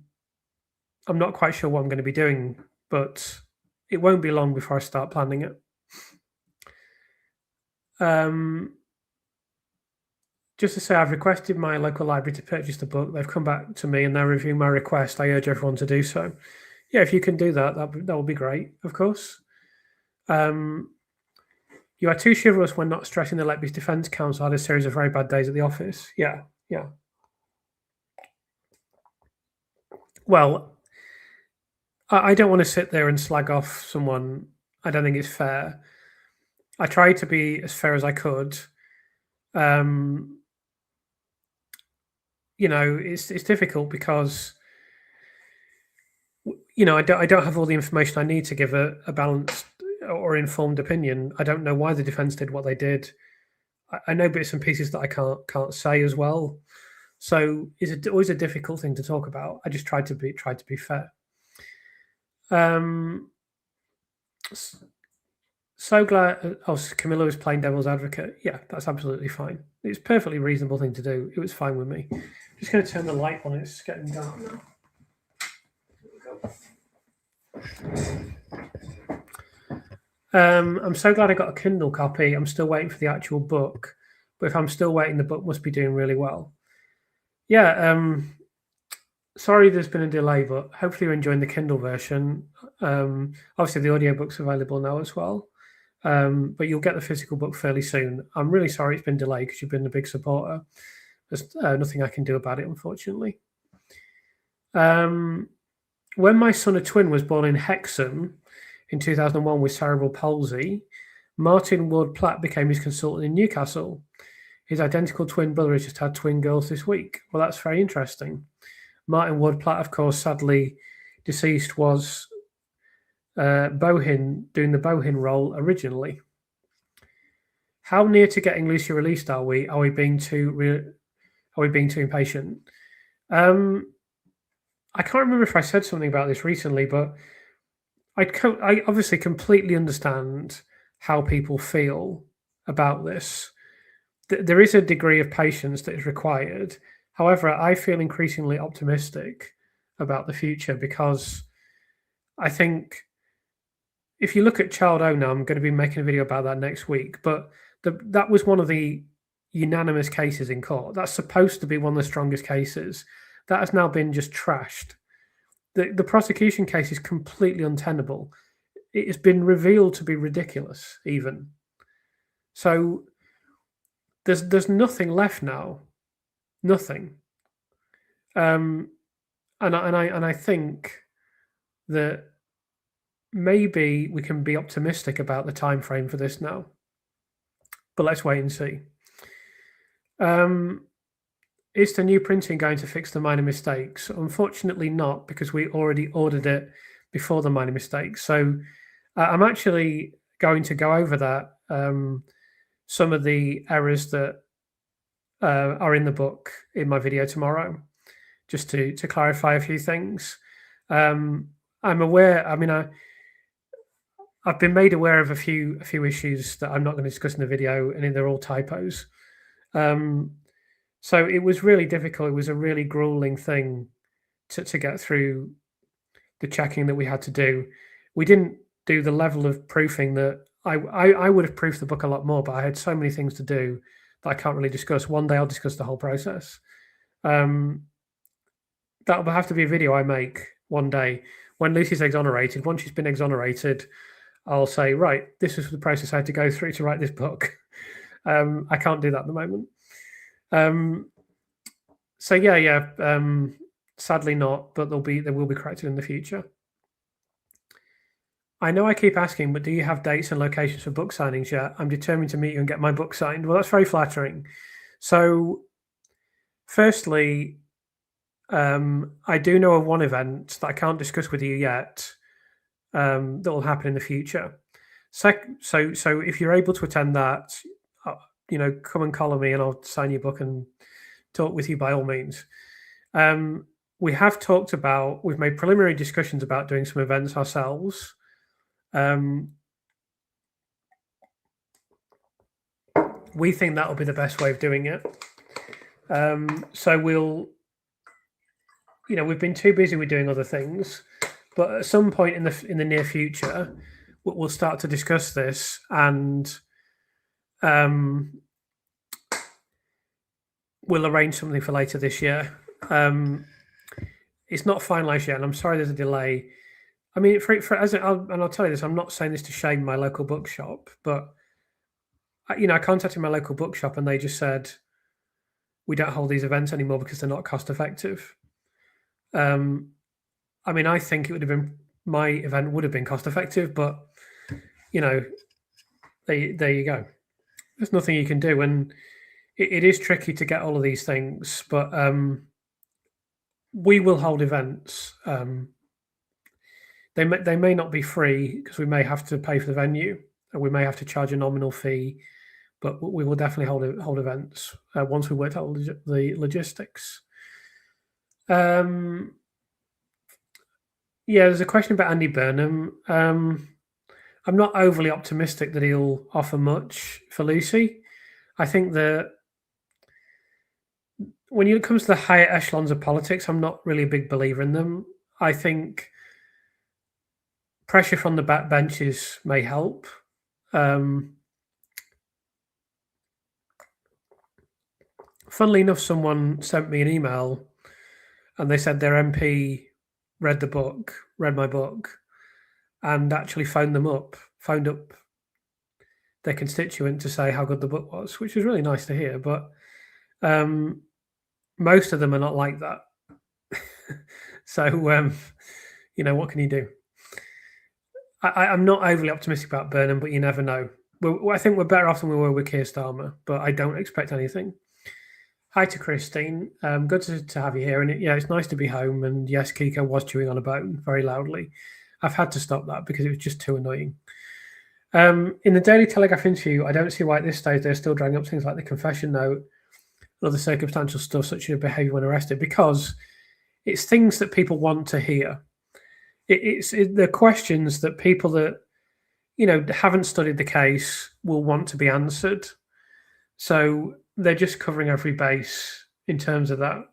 Speaker 1: not quite sure what I'm going to be doing, but it won't be long before I start planning it. Just to say, I've requested my local library to purchase the book. They've come back to me and they're reviewing my request. I urge everyone to do so. Yeah, if you can do that, that would be great, of course. You are too chivalrous when not stressing the Letby's Defence Council had a series of very bad days at the office. Yeah. Well, I don't want to sit there and slag off someone. I don't think it's fair. I tried to be as fair as I could. It's difficult because, I don't have all the information I need to give a balanced or informed opinion. I don't know why the defence did what they did. I know bits and pieces that I can't say as well. So it's always a difficult thing to talk about. I just tried to be fair. So glad. Oh, Camilla was playing devil's advocate. Yeah, that's absolutely fine. It's a perfectly reasonable thing to do. It was fine with me. Just going to turn the light on. It's getting dark now. I'm so glad I got a Kindle copy. I'm still waiting for the actual book, but if I'm still waiting, the book must be doing really well. Yeah. Sorry, there's been a delay, but hopefully you're enjoying the Kindle version. Obviously, the audiobook's available now as well. But you'll get the physical book fairly soon. I'm really sorry it's been delayed because you've been a big supporter. There's nothing I can do about it, unfortunately. When my son, a twin, was born in Hexham in 2001 with cerebral palsy, Martin Ward-Platt became his consultant in Newcastle. His identical twin brother has just had twin girls this week. Well, that's very interesting. Martin Ward-Platt, of course, sadly deceased, was Bohin doing the Bohin role originally. How near to getting Lucy released are we? Are we being too impatient? I can't remember if I said something about this recently, but I obviously completely understand how people feel about this. There is a degree of patience that is required. However, I feel increasingly optimistic about the future because I think if you look at child O now, I'm going to be making a video about that next week, but that was one of the unanimous cases in court. That's supposed to be one of the strongest cases. That has now been just trashed. The prosecution case is completely untenable. It has been revealed to be ridiculous, even. So there's nothing left now. Nothing. And I think that maybe we can be optimistic about the time frame for this now. But let's wait and see. Is the new printing going to fix the minor mistakes? Unfortunately not, because we already ordered it before the minor mistakes. So I'm actually going to go over that, some of the errors that are in the book in my video tomorrow, just to clarify a few things. I'm aware, I've been made aware of a few issues that I'm not going to discuss in the video, and they're all typos. So it was really difficult. It was a really grueling thing to get through the checking that we had to do. We didn't do the level of proofing that I would have proofed the book a lot more, but I had so many things to do that I can't really discuss. One day I'll discuss the whole process. That'll have to be a video I make one day when Lucy's exonerated. Once she's been exonerated, I'll say, right, this is the process I had to go through to write this book. I can't do that at the moment. So yeah. Sadly not, but they will be corrected in the future. I know I keep asking, but do you have dates and locations for book signings yet? I'm determined to meet you and get my book signed. Well, that's very flattering. So, firstly, I do know of one event that I can't discuss with you yet, that will happen in the future. So if you're able to attend that, come and collar me and I'll sign your book and talk with you by all means. We've made preliminary discussions about doing some events ourselves. We think that'll be the best way of doing it. So we've been too busy with doing other things, but at some point in the near future, we'll start to discuss this, and we'll arrange something for later this year. It's not finalized yet, and I'm sorry there's a delay. I mean, I'll tell you this, I'm not saying this to shame my local bookshop, but I contacted my local bookshop and they just said, we don't hold these events anymore because they're not cost effective. I think my event would have been cost effective, but there you go. There's nothing you can do, and it is tricky to get all of these things, but we will hold events. They may not be free because we may have to pay for the venue, and we may have to charge a nominal fee, but we will definitely hold events once we worked out the logistics. Yeah, there's a question about Andy Burnham. I'm not overly optimistic that he'll offer much for Lucy. I think that when it comes to the higher echelons of politics, I'm not really a big believer in them. I think pressure from the backbenches may help. Funnily enough, someone sent me an email and they said their MP read my book, and actually phoned up their constituent to say how good the book was, which was really nice to hear. But most of them are not like that. So, what can you do? I'm not overly optimistic about Burnham, but you never know. I think we're better off than we were with Keir Starmer, but I don't expect anything. Hi to Christine. Good to have you here. And it's nice to be home. And yes, Kiko was chewing on a bone very loudly. I've had to stop that because it was just too annoying. In the Daily Telegraph interview, I don't see why at this stage they're still dragging up things like the confession note and other circumstantial stuff, such as behaviour when arrested, because it's things that people want to hear. It's the questions that people that haven't studied the case will want to be answered. So they're just covering every base in terms of that.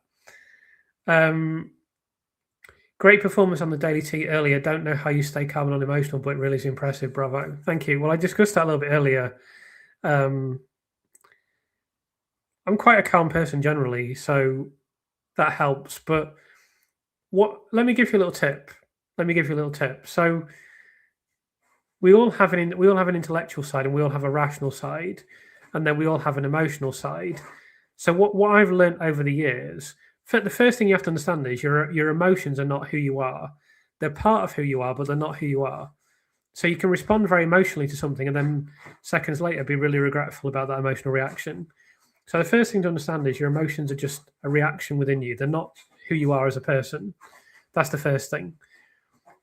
Speaker 1: Great performance on the Daily Tea earlier. Don't know how you stay calm and unemotional, but it really is impressive. Bravo. Thank you. Well, I discussed that a little bit earlier. I'm quite a calm person generally, so that helps. But let me give you a little tip. So we all have an intellectual side, and we all have a rational side, and then we all have an emotional side. So what I've learned over the years, the first thing you have to understand is your emotions are not who you are. They're part of who you are, but they're not who you are. So you can respond very emotionally to something and then seconds later be really regretful about that emotional reaction. So the first thing to understand is your emotions are just a reaction within you. They're not who you are as a person. That's the first thing.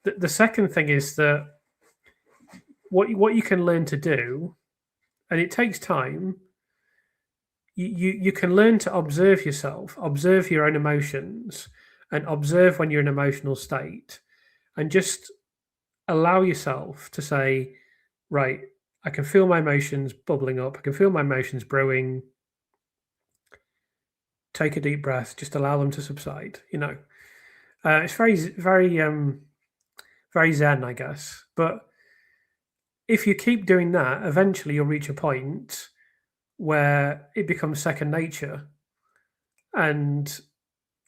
Speaker 1: The second thing is that what you can learn to do, and it takes time, you can learn to observe yourself, observe your own emotions, and observe when you're in an emotional state, and just allow yourself to say, right, I can feel my emotions bubbling up. I can feel my emotions brewing. Take a deep breath. Just allow them to subside. It's very, very, very zen, I guess. But if you keep doing that, eventually you'll reach a point where it becomes second nature. And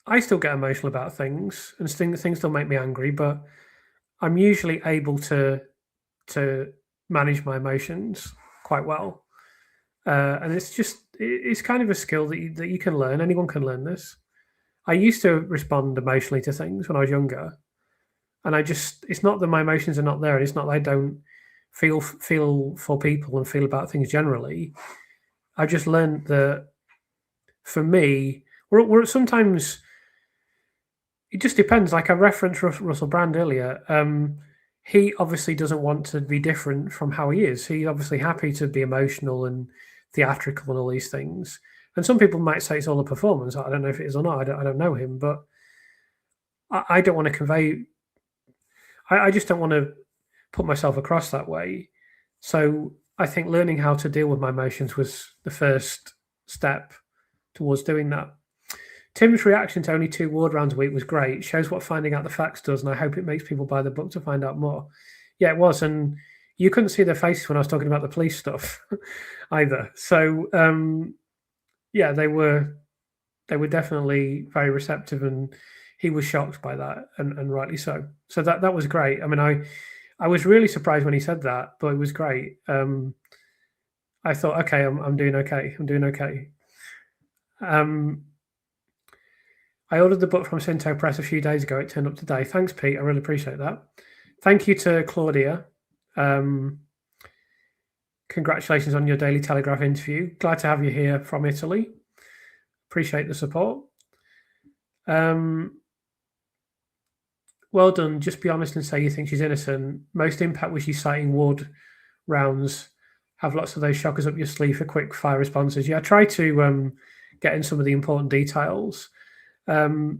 Speaker 1: I still get emotional about things, and things still make me angry, but I'm usually able to manage my emotions quite well. And it's kind of a skill that you can learn. Anyone can learn this. I used to respond emotionally to things when I was younger, and it's not that my emotions are not there, and it's not that I don't feel for people and feel about things generally. I've just learned that for me, we're sometimes it just depends. Like I referenced Russell Brand earlier. He obviously doesn't want to be different from how he is. He's obviously happy to be emotional and theatrical and all these things. And some people might say it's all a performance. I don't know if it is or not. I don't know him, but I don't want to convey. I just don't want to put myself across that way. So I think learning how to deal with my emotions was the first step towards doing that. Tim's reaction to only 2 ward rounds a week was great. Shows what finding out the facts does, and I hope it makes people buy the book to find out more. Yeah, it was, and you couldn't see their faces when I was talking about the police stuff either. So yeah, they were definitely very receptive, and he was shocked by that, and rightly so. So that was great. I mean, I was really surprised when he said that, but it was great. I thought, okay, I'm doing okay. I'm doing okay. I ordered the book from Cinto Press a few days ago. It turned up today. Thanks, Pete. I really appreciate that. Thank you to Claudia. Congratulations on your Daily Telegraph interview. Glad to have you here from Italy. Appreciate the support. Well done. Just be honest and say you think she's innocent. Most impact was she citing ward rounds have lots of those shockers up your sleeve for quick fire responses. Yeah, I try to get in some of the important details. Quite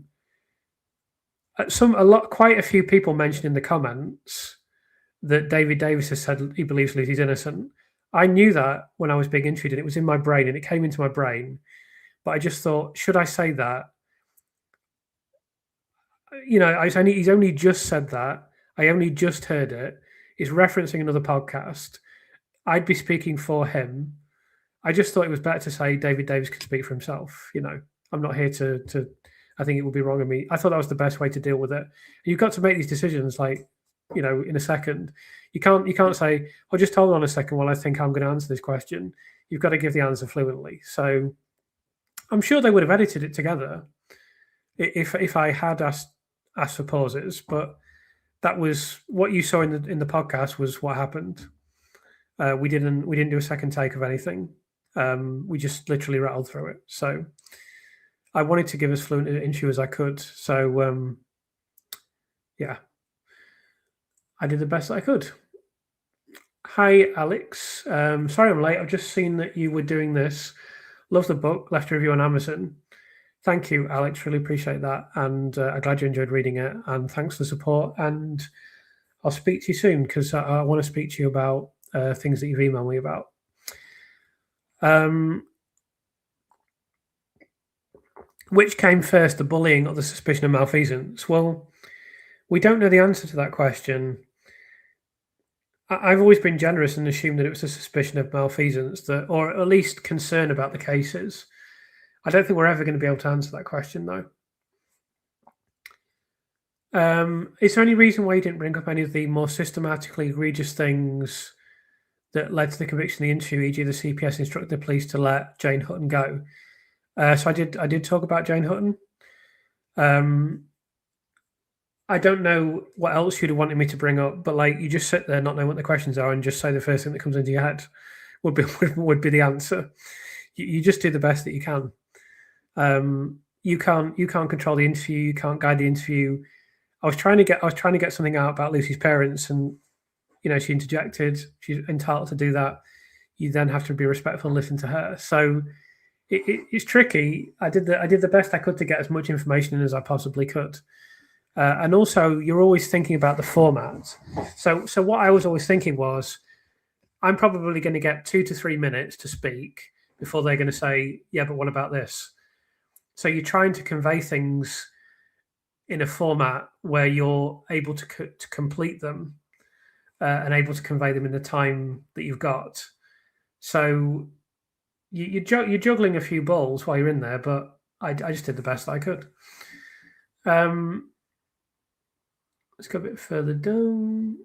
Speaker 1: a few people mentioned in the comments that David Davis has said he believes Lucy's innocent. I knew that when I was being interviewed, and it was in my brain, and it came into my brain. But I just thought, should I say that? He's only just said that. I only just heard it. He's referencing another podcast. I'd be speaking for him. I just thought it was better to say David Davis could speak for himself. I'm not here to. I think it would be wrong of me. I thought that was the best way to deal with it. You've got to make these decisions, in a second. You can't say, "Oh, just hold on a second while I think I'm going to answer this question." You've got to give the answer fluently. So, I'm sure they would have edited it together if I had asked for pauses, but that was what you saw in the podcast was what happened. We didn't do a second take of anything. We just literally rattled through it. So I wanted to give as fluent an interview as I could. So yeah, I did the best I could. Hi, Alex. Sorry I'm late. I've just seen that you were doing this. Love the book. Left a review on Amazon. Thank you, Alex. Really appreciate that. And I'm glad you enjoyed reading it. And thanks for the support. And I'll speak to you soon because I want to speak to you about things that you've emailed me about. Which came first, the bullying or the suspicion of malfeasance? Well, we don't know the answer to that question. I've always been generous and assumed that it was a suspicion of malfeasance, or at least concern about the cases. I don't think we're ever going to be able to answer that question, though. Is there any reason why you didn't bring up any of the more systematically egregious things that led to the conviction of the interview, e.g. the CPS instructed the police to let Jane Hutton go? So I did talk about Jane Hutton. I don't know what else you'd have wanted me to bring up, but you just sit there not knowing what the questions are and just say the first thing that comes into your head would be the answer. You just do the best that you can. You can't control the interview. You can't guide the interview. I was trying to get something out about Lucy's parents, and she interjected. She's entitled to do that. You then have to be respectful and listen to her. So it's tricky. I did the best I could to get as much information in as I possibly could. And also, you're always thinking about the format. So what I was always thinking was, I'm probably going to get 2 to 3 minutes to speak before they're going to say, yeah, but what about this? So you're trying to convey things in a format where you're able to complete them and able to convey them in the time that you've got. So you're juggling a few balls while you're in there, but I just did the best I could. Let's go a bit further down.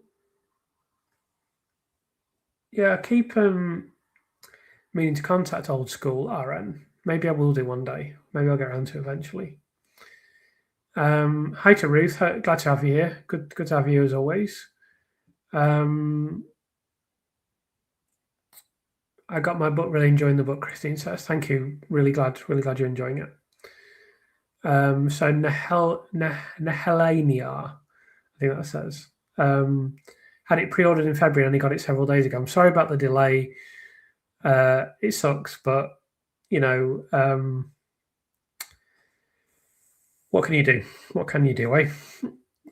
Speaker 1: Yeah, I keep meaning to contact old school RN. Maybe I will do one day. Maybe I'll get around to it eventually. Hi to Ruth. Glad to have you here. Good to have you as always. I got my book. Really enjoying the book. Christine says, "Thank you. Really glad you're enjoying it." So Nehelania, I think that says, had it pre-ordered in February and only got it several days ago. I'm sorry about the delay. It sucks, but what can you do? What can you do, eh?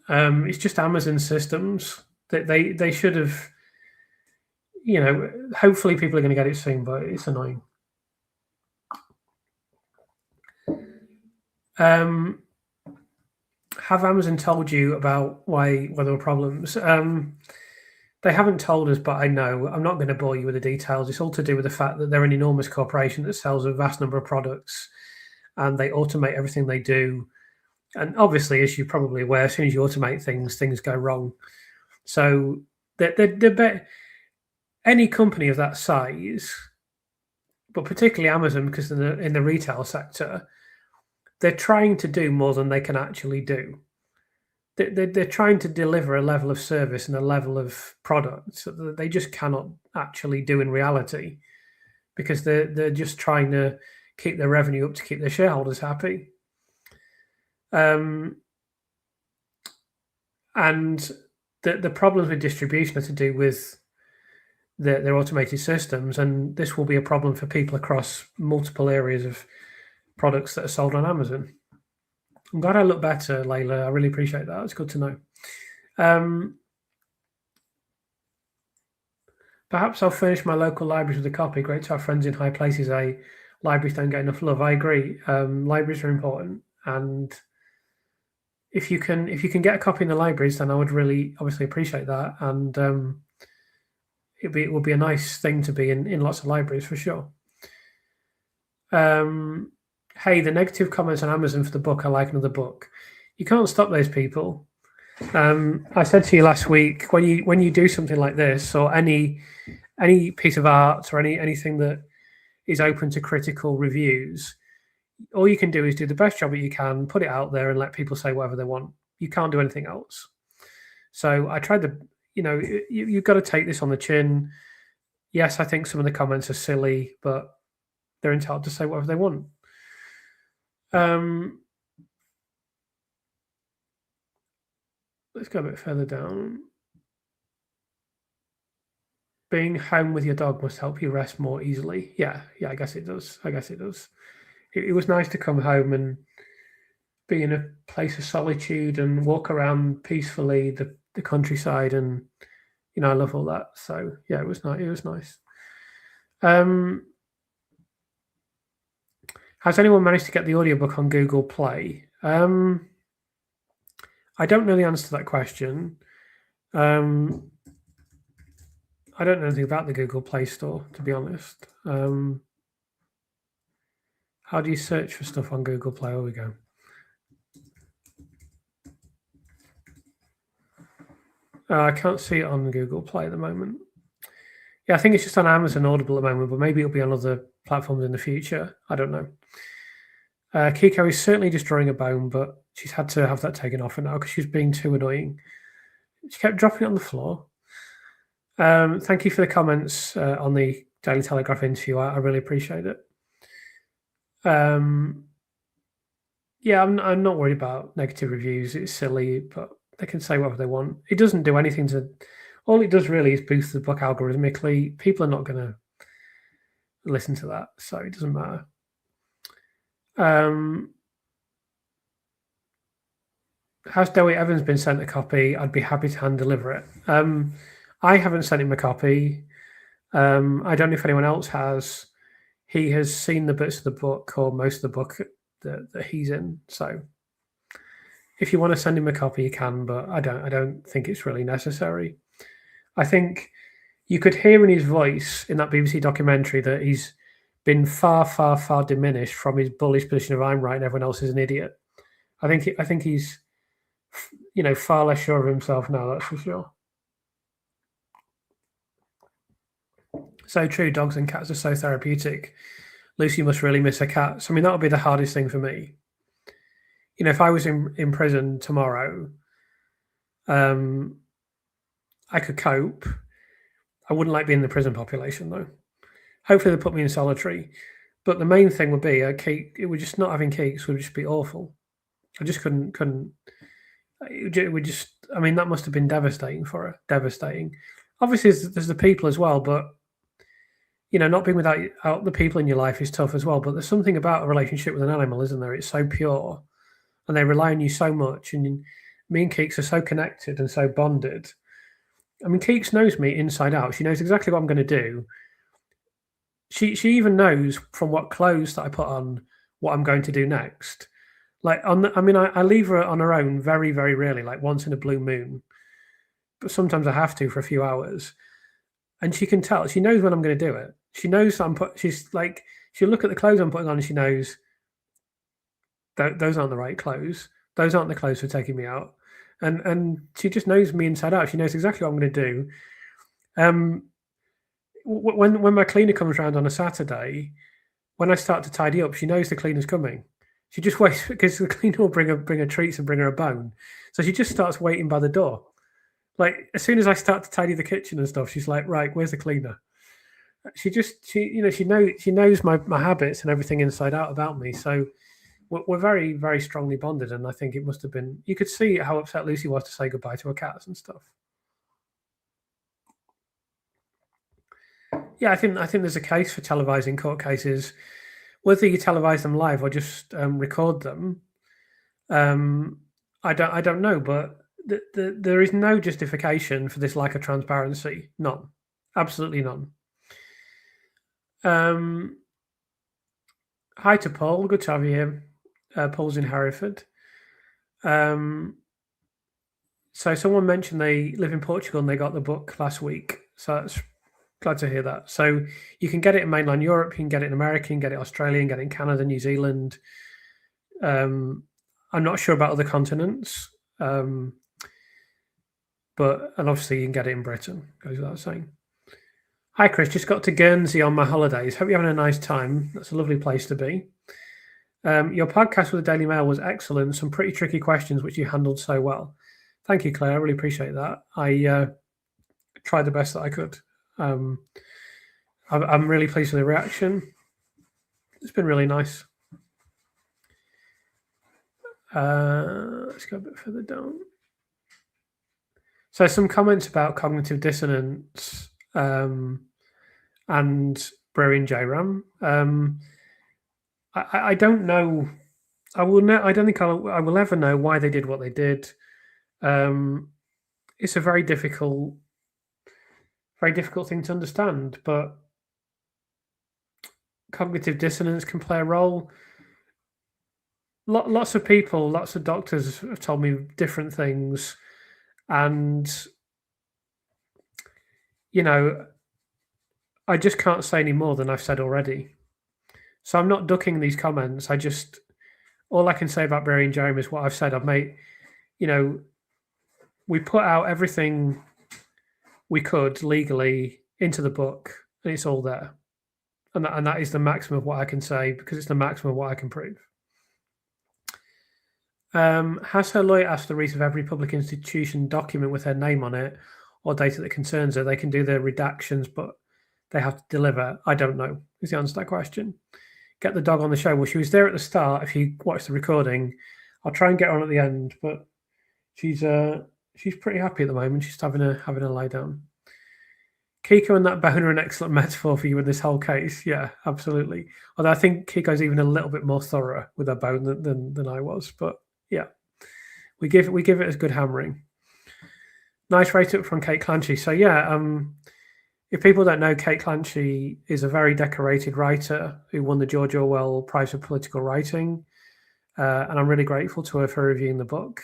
Speaker 1: It's just Amazon systems that they should have. Hopefully people are going to get it soon, but it's annoying. Have Amazon told you about why there were problems? They haven't told us, but I know. I'm not going to bore you with the details. It's all to do with the fact that they're an enormous corporation that sells a vast number of products, and they automate everything they do. And obviously, as you're probably aware, as soon as you automate things go wrong. So any company of that size, but particularly Amazon, because in the retail sector, they're trying to do more than they can actually do. They're trying to deliver a level of service and a level of product that they just cannot actually do in reality, because they're just trying to keep their revenue up to keep their shareholders happy. And the problems with distribution are to do with their automated systems, and this will be a problem for people across multiple areas of products that are sold on Amazon. I'm glad I look better, Layla. I really appreciate that. It's good to know. Perhaps I'll furnish my local libraries with a copy. Great to have friends in high places. Libraries don't get enough love. I agree. Libraries are important, and if you can get a copy in the libraries, then I would really obviously appreciate that, and it would be a nice thing to be in lots of libraries for sure. Hey, the negative comments on Amazon for the book, I like another book. You can't stop those people. I said to you last week, when you do something like this, or any piece of art, or anything that is open to critical reviews, all you can do is do the best job that you can, put it out there, and let people say whatever they want. You can't do anything else. So I tried to, you've got to take this on the chin. Yes, I think some of the comments are silly, but they're entitled to say whatever they want. Let's go a bit further down. Being home with your dog must help you rest more easily. Yeah, I guess it does. It was nice to come home and be in a place of solitude and walk around peacefully the countryside, and I love all that. So yeah, it was nice. Has anyone managed to get the audiobook on Google Play? I don't know the answer to that question. I don't know anything about the Google Play Store, to be honest. How do you search for stuff on Google Play? There we go. I can't see it on Google Play at the moment. Yeah, I think it's just on Amazon Audible at the moment, but maybe it'll be on other platforms in the future. I don't know. Kiko is certainly destroying a bone, but she's had to have that taken off her now because she's being too annoying. She kept dropping it on the floor. Thank you for the comments on the Daily Telegraph interview. I really appreciate it. Yeah, I'm not worried about negative reviews. It's silly, but they can say whatever they want. It doesn't do anything to. All it does really is boost the book algorithmically. People are not going to listen to that, so it doesn't matter. Has Dowie Evans been sent a copy? I'd be happy to hand deliver it. I haven't sent him a copy. I don't know if anyone else has. He has seen the bits of the book, or most of the book that he's in. So if you want to send him a copy, you can, but I don't think it's really necessary. I think you could hear in his voice in that BBC documentary that he's been far, far, far diminished from his bullish position of I'm right and everyone else is an idiot. I think he's far less sure of himself now, that's for sure. So true, dogs and cats are so therapeutic. Lucy must really miss her cats. I mean, that would be the hardest thing for me. If I was in prison tomorrow, I could cope. I wouldn't like being in the prison population, though. Hopefully, they put me in solitary. But the main thing would be it would just not having Keeks would just be awful. I just couldn't. It would just. I mean, that must have been devastating for her. Devastating. Obviously, there's the people as well, but not being without the people in your life is tough as well. But there's something about a relationship with an animal, isn't there? It's so pure, and they rely on you so much. And me and Keeks are so connected and so bonded. I mean, Keeks knows me inside out. She knows exactly what I'm going to do. She even knows from what clothes that I put on what I'm going to do next. I leave her on her own very, very rarely, like once in a blue moon. But sometimes I have to for a few hours. And she can tell. She knows when I'm going to do it. She knows she'll look at the clothes I'm putting on and she knows those aren't the right clothes. Those aren't the clothes for taking me out. And she just knows me inside out. She knows exactly what I'm going to do. When my cleaner comes around on a Saturday, when I start to tidy up, she knows the cleaner's coming. She just waits because the cleaner will bring her treats and bring her a bone. So she just starts waiting by the door. Like as soon as I start to tidy the kitchen and stuff, she's like, "Right, where's the cleaner?" She knows my habits and everything inside out about me. So we're very, very strongly bonded, and I think it must have been. You could see how upset Lucy was to say goodbye to her cats and stuff. Yeah, I think there's a case for televising court cases, whether you televise them live or just record them. I don't know, but there is no justification for this lack of transparency. None, absolutely none. Hi to Paul. Good to have you here. Paul's in Hereford. So someone mentioned they live in Portugal and they got the book last week. So that's glad to hear that. So you can get it in mainland Europe, you can get it in America, you can get it in Australia, you can get it in Canada, New Zealand. I'm not sure about other continents, but and obviously you can get it in Britain. Goes without saying. Hi Chris, just got to Guernsey on my holidays. Hope you're having a nice time. That's a lovely place to be. Your podcast with the Daily Mail was excellent. Some pretty tricky questions which you handled so well. Thank you, Claire. I really appreciate that. I tried the best that I could. I'm really pleased with the reaction. It's been really nice. Let's go a bit further down. So some comments about cognitive dissonance and Brewing J-Ram. I don't know. I don't think I will ever know why they did what they did. It's a very difficult thing to understand, but cognitive dissonance can play a role. Lots of people, lots of doctors have told me different things, and I just can't say any more than I've said already. So I'm not ducking these comments. All I can say about Barry and Jeremy is what I've said. I've made, we put out everything we could legally into the book, and it's all there. And that is the maximum of what I can say, because it's the maximum of what I can prove. Has her lawyer asked the reason of every public institution document with her name on it or data that concerns her? They can do their redactions, but they have to deliver. I don't know is the answer to that question. Get the dog on the show. Well, she was there at the start. If you watch the recording, I'll try and get her on at the end, but she's pretty happy at the moment. She's having a lie down. Kiko and that bone are an excellent metaphor for you in this whole case. Yeah, absolutely. Although I think Kiko's even a little bit more thorough with her bone than I was. But yeah, we give it as good hammering. Nice write up from Kate Clancy. So yeah, if people don't know, Kate Clancy is a very decorated writer who won the George Orwell Prize for Political Writing. And I'm really grateful to her for reviewing the book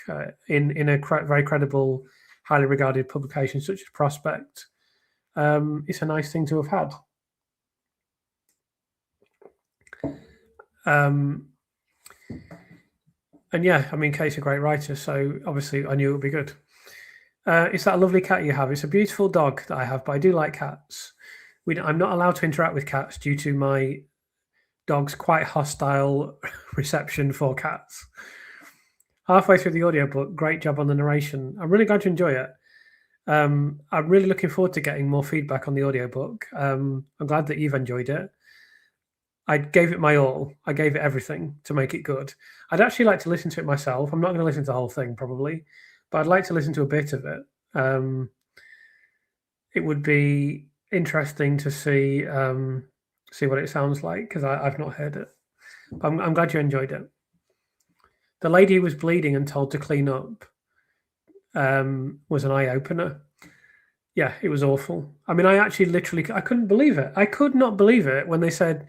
Speaker 1: in a very credible, highly regarded publication such as Prospect. It's a nice thing to have had. And yeah, I mean, Kate's a great writer, so obviously I knew it would be good. It's that lovely cat you have. It's a beautiful dog that I have, but I do like cats. I'm not allowed to interact with cats due to my dog's quite hostile reception for cats. Halfway through the audiobook, great job on the narration. I'm really glad you enjoy it. I'm really looking forward to getting more feedback on the audiobook. I'm glad that you've enjoyed it. I gave it my all. I gave it everything to make it good. I'd actually like to listen to it myself. I'm not going to listen to the whole thing probably, but I'd like to listen to a bit of it. It would be interesting to see what it sounds like, because I've not heard it. But I'm glad you enjoyed it. The lady who was bleeding and told to clean up was an eye-opener. Yeah, it was awful. I mean, I couldn't believe it. I could not believe it when they said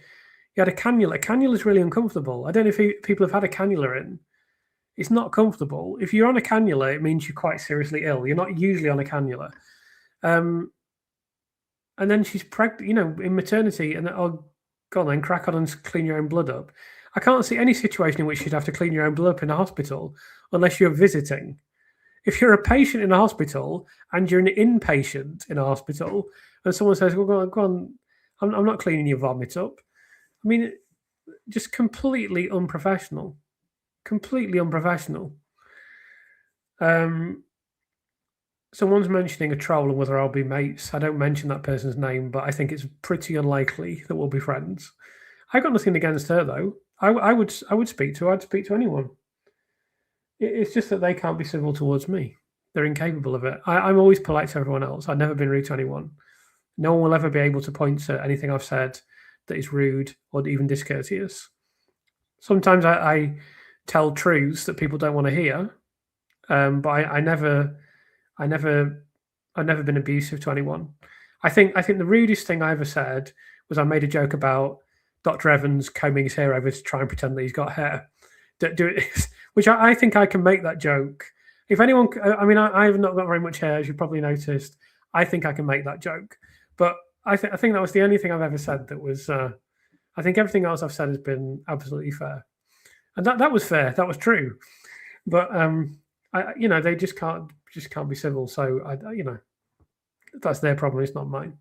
Speaker 1: you had a cannula. A cannula is really uncomfortable. I don't know if people have had a cannula in. It's not comfortable. If you're on a cannula, it means you're quite seriously ill. You're not usually on a cannula. And then she's pregnant, in maternity, and go on then, crack on and clean your own blood up. I can't see any situation in which you'd have to clean your own blood up in a hospital unless you're visiting. If you're a patient in a hospital and you're an inpatient in a hospital, and someone says, well, go on, I'm not cleaning your vomit up. I mean, just completely unprofessional. Completely unprofessional. Someone's mentioning a troll and whether I'll be mates. I don't mention that person's name, but I think it's pretty unlikely that we'll be friends. I got nothing against her though. I would speak to her. I'd speak to anyone. It's just that they can't be civil towards me. They're incapable of it. I'm always polite to everyone else. I've never been rude to anyone. No one will ever be able to point to anything I've said that is rude or even discourteous. Sometimes I tell truths that people don't want to hear, but I've never been abusive to anyone. I think the rudest thing I ever said was I made a joke about Dr. Evans combing his hair over to try and pretend that he's got hair. Do it, which I think I can make that joke. If anyone, I mean, I have not got very much hair, as you probably noticed. I think I can make that joke, but I think that was the only thing I've ever said that was. I think everything else I've said has been absolutely fair, and that was fair. That was true, but they just can't be civil. So that's their problem. It's not mine.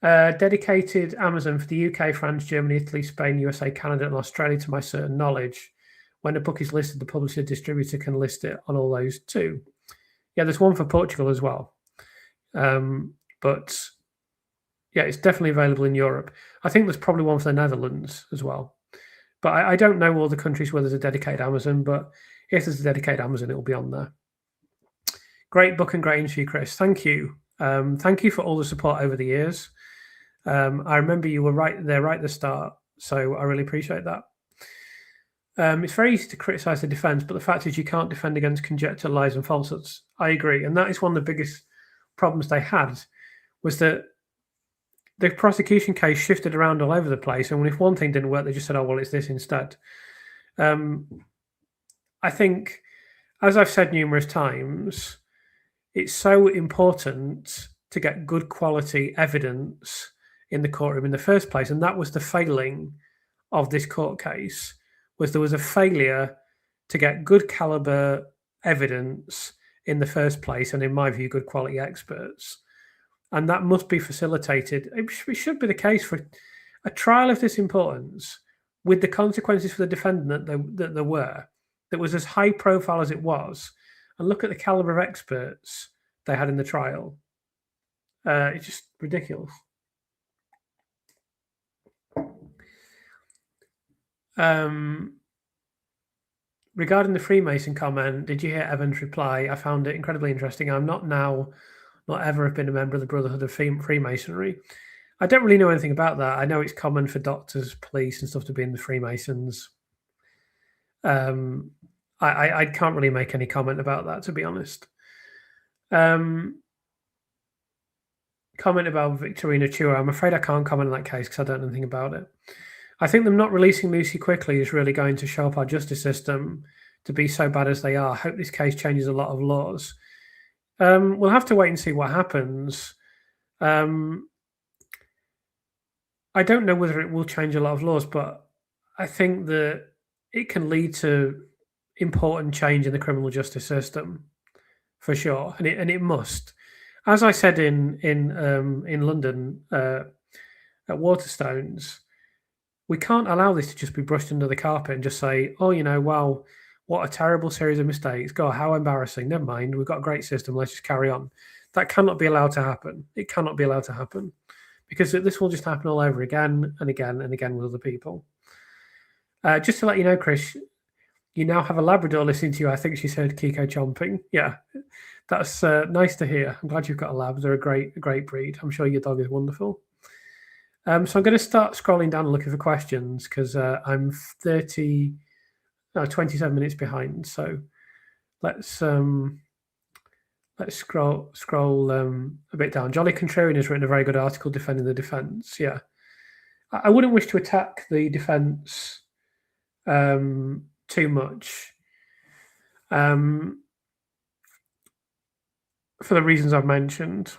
Speaker 1: Dedicated Amazon for the UK, France, Germany, Italy, Spain, USA, Canada, and Australia, to my certain knowledge. When a book is listed, the publisher distributor can list it on all those too. Yeah, there's one for Portugal as well. But yeah, it's definitely available in Europe. I think there's probably one for the Netherlands as well. But I don't know all the countries where there's a dedicated Amazon, but if there's a dedicated Amazon, it'll be on there. Great book and great interview, Chris. Thank you. Thank you for all the support over the years. I remember you were right there right at the start, so I really appreciate that. It's very easy to criticise the defence, but the fact is you can't defend against conjecture, lies and falsehoods. I agree. And that is one of the biggest problems they had, was that the prosecution case shifted around all over the place. And if one thing didn't work, they just said, oh, well, it's this instead. I think, as I've said numerous times, it's so important to get good quality evidence in the courtroom in the first place. And that was the failing of this court case, was there was a failure to get good caliber evidence in the first place, and in my view, good quality experts. And that must be facilitated. It should be the case for a trial of this importance, with the consequences for the defendant that there were, that was as high profile as it was. And look at the caliber of experts they had in the trial. It's just ridiculous. Regarding the Freemason comment, did you hear Evan's reply? I found it incredibly interesting. I'm not ever have been a member of the Brotherhood of Freemasonry. I don't really know anything about that. I know it's common for doctors, police, and stuff to be in the Freemasons. I can't really make any comment about that, to be honest. Comment about Victorina Chua. I'm afraid I can't comment on that case because I don't know anything about it. I think them not releasing Lucy quickly is really going to show up our justice system to be so bad as they are. I hope this case changes a lot of laws. We'll have to wait and see what happens. I don't know whether it will change a lot of laws, but I think that it can lead to important change in the criminal justice system, for sure, and it must. As I said in London at Waterstones, we can't allow this to just be brushed under the carpet and just say, oh, wow, what a terrible series of mistakes. God, how embarrassing. Never mind. We've got a great system. Let's just carry on. That cannot be allowed to happen. It cannot be allowed to happen, because this will just happen all over again and again and again with other people. Just to let you know, Chris, you now have a Labrador listening to you. I think she said Kiko chomping. Yeah, that's nice to hear. I'm glad you've got a lab. They're a great breed. I'm sure your dog is wonderful. So I'm going to start scrolling down and looking for questions, because I'm 27 minutes behind. So let's scroll a bit down. Jolly Contrarian has written a very good article defending the defence. Yeah, I wouldn't wish to attack the defence too much for the reasons I've mentioned.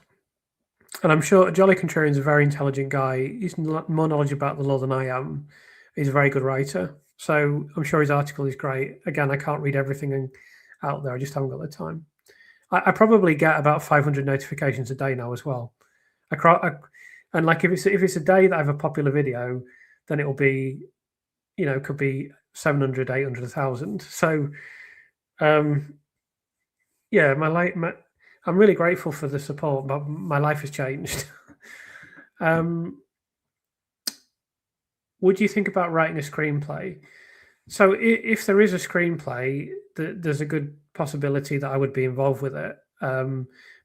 Speaker 1: And I'm sure Jolly Contrarian's a very intelligent guy. He's more knowledgeable about the law than I am. He's a very good writer. So I'm sure his article is great. Again, I can't read everything out there. I just haven't got the time. I probably get about 500 notifications a day now as well. And like if it's a day that I have a popular video, then it will be, could be 700, 800, 1,000. So, yeah, I'm really grateful for the support, but my life has changed. Would you think about writing a screenplay? So if there is a screenplay, there's a good possibility that I would be involved with it.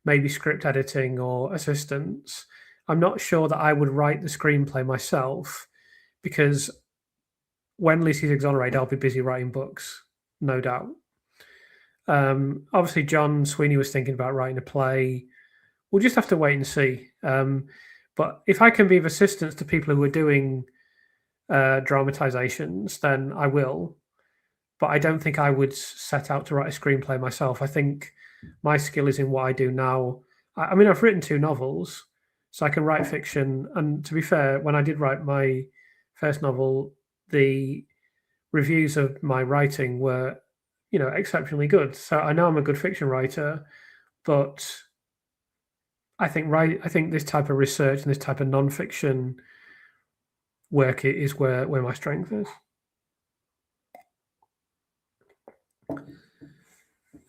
Speaker 1: maybe script editing or assistance. I'm not sure that I would write the screenplay myself, because when Lucy's exonerated, I'll be busy writing books, no doubt. Obviously, John Sweeney was thinking about writing a play. We'll just have to wait and see. But if I can be of assistance to people who are doing dramatizations, then I will. But I don't think I would set out to write a screenplay myself. I think my skill is in what I do now. I mean, I've written 2 novels, so I can write fiction. And to be fair, when I did write my first novel, the reviews of my writing were, exceptionally good. So I know I'm a good fiction writer, but I think this type of research and this type of non-fiction work is where my strength is.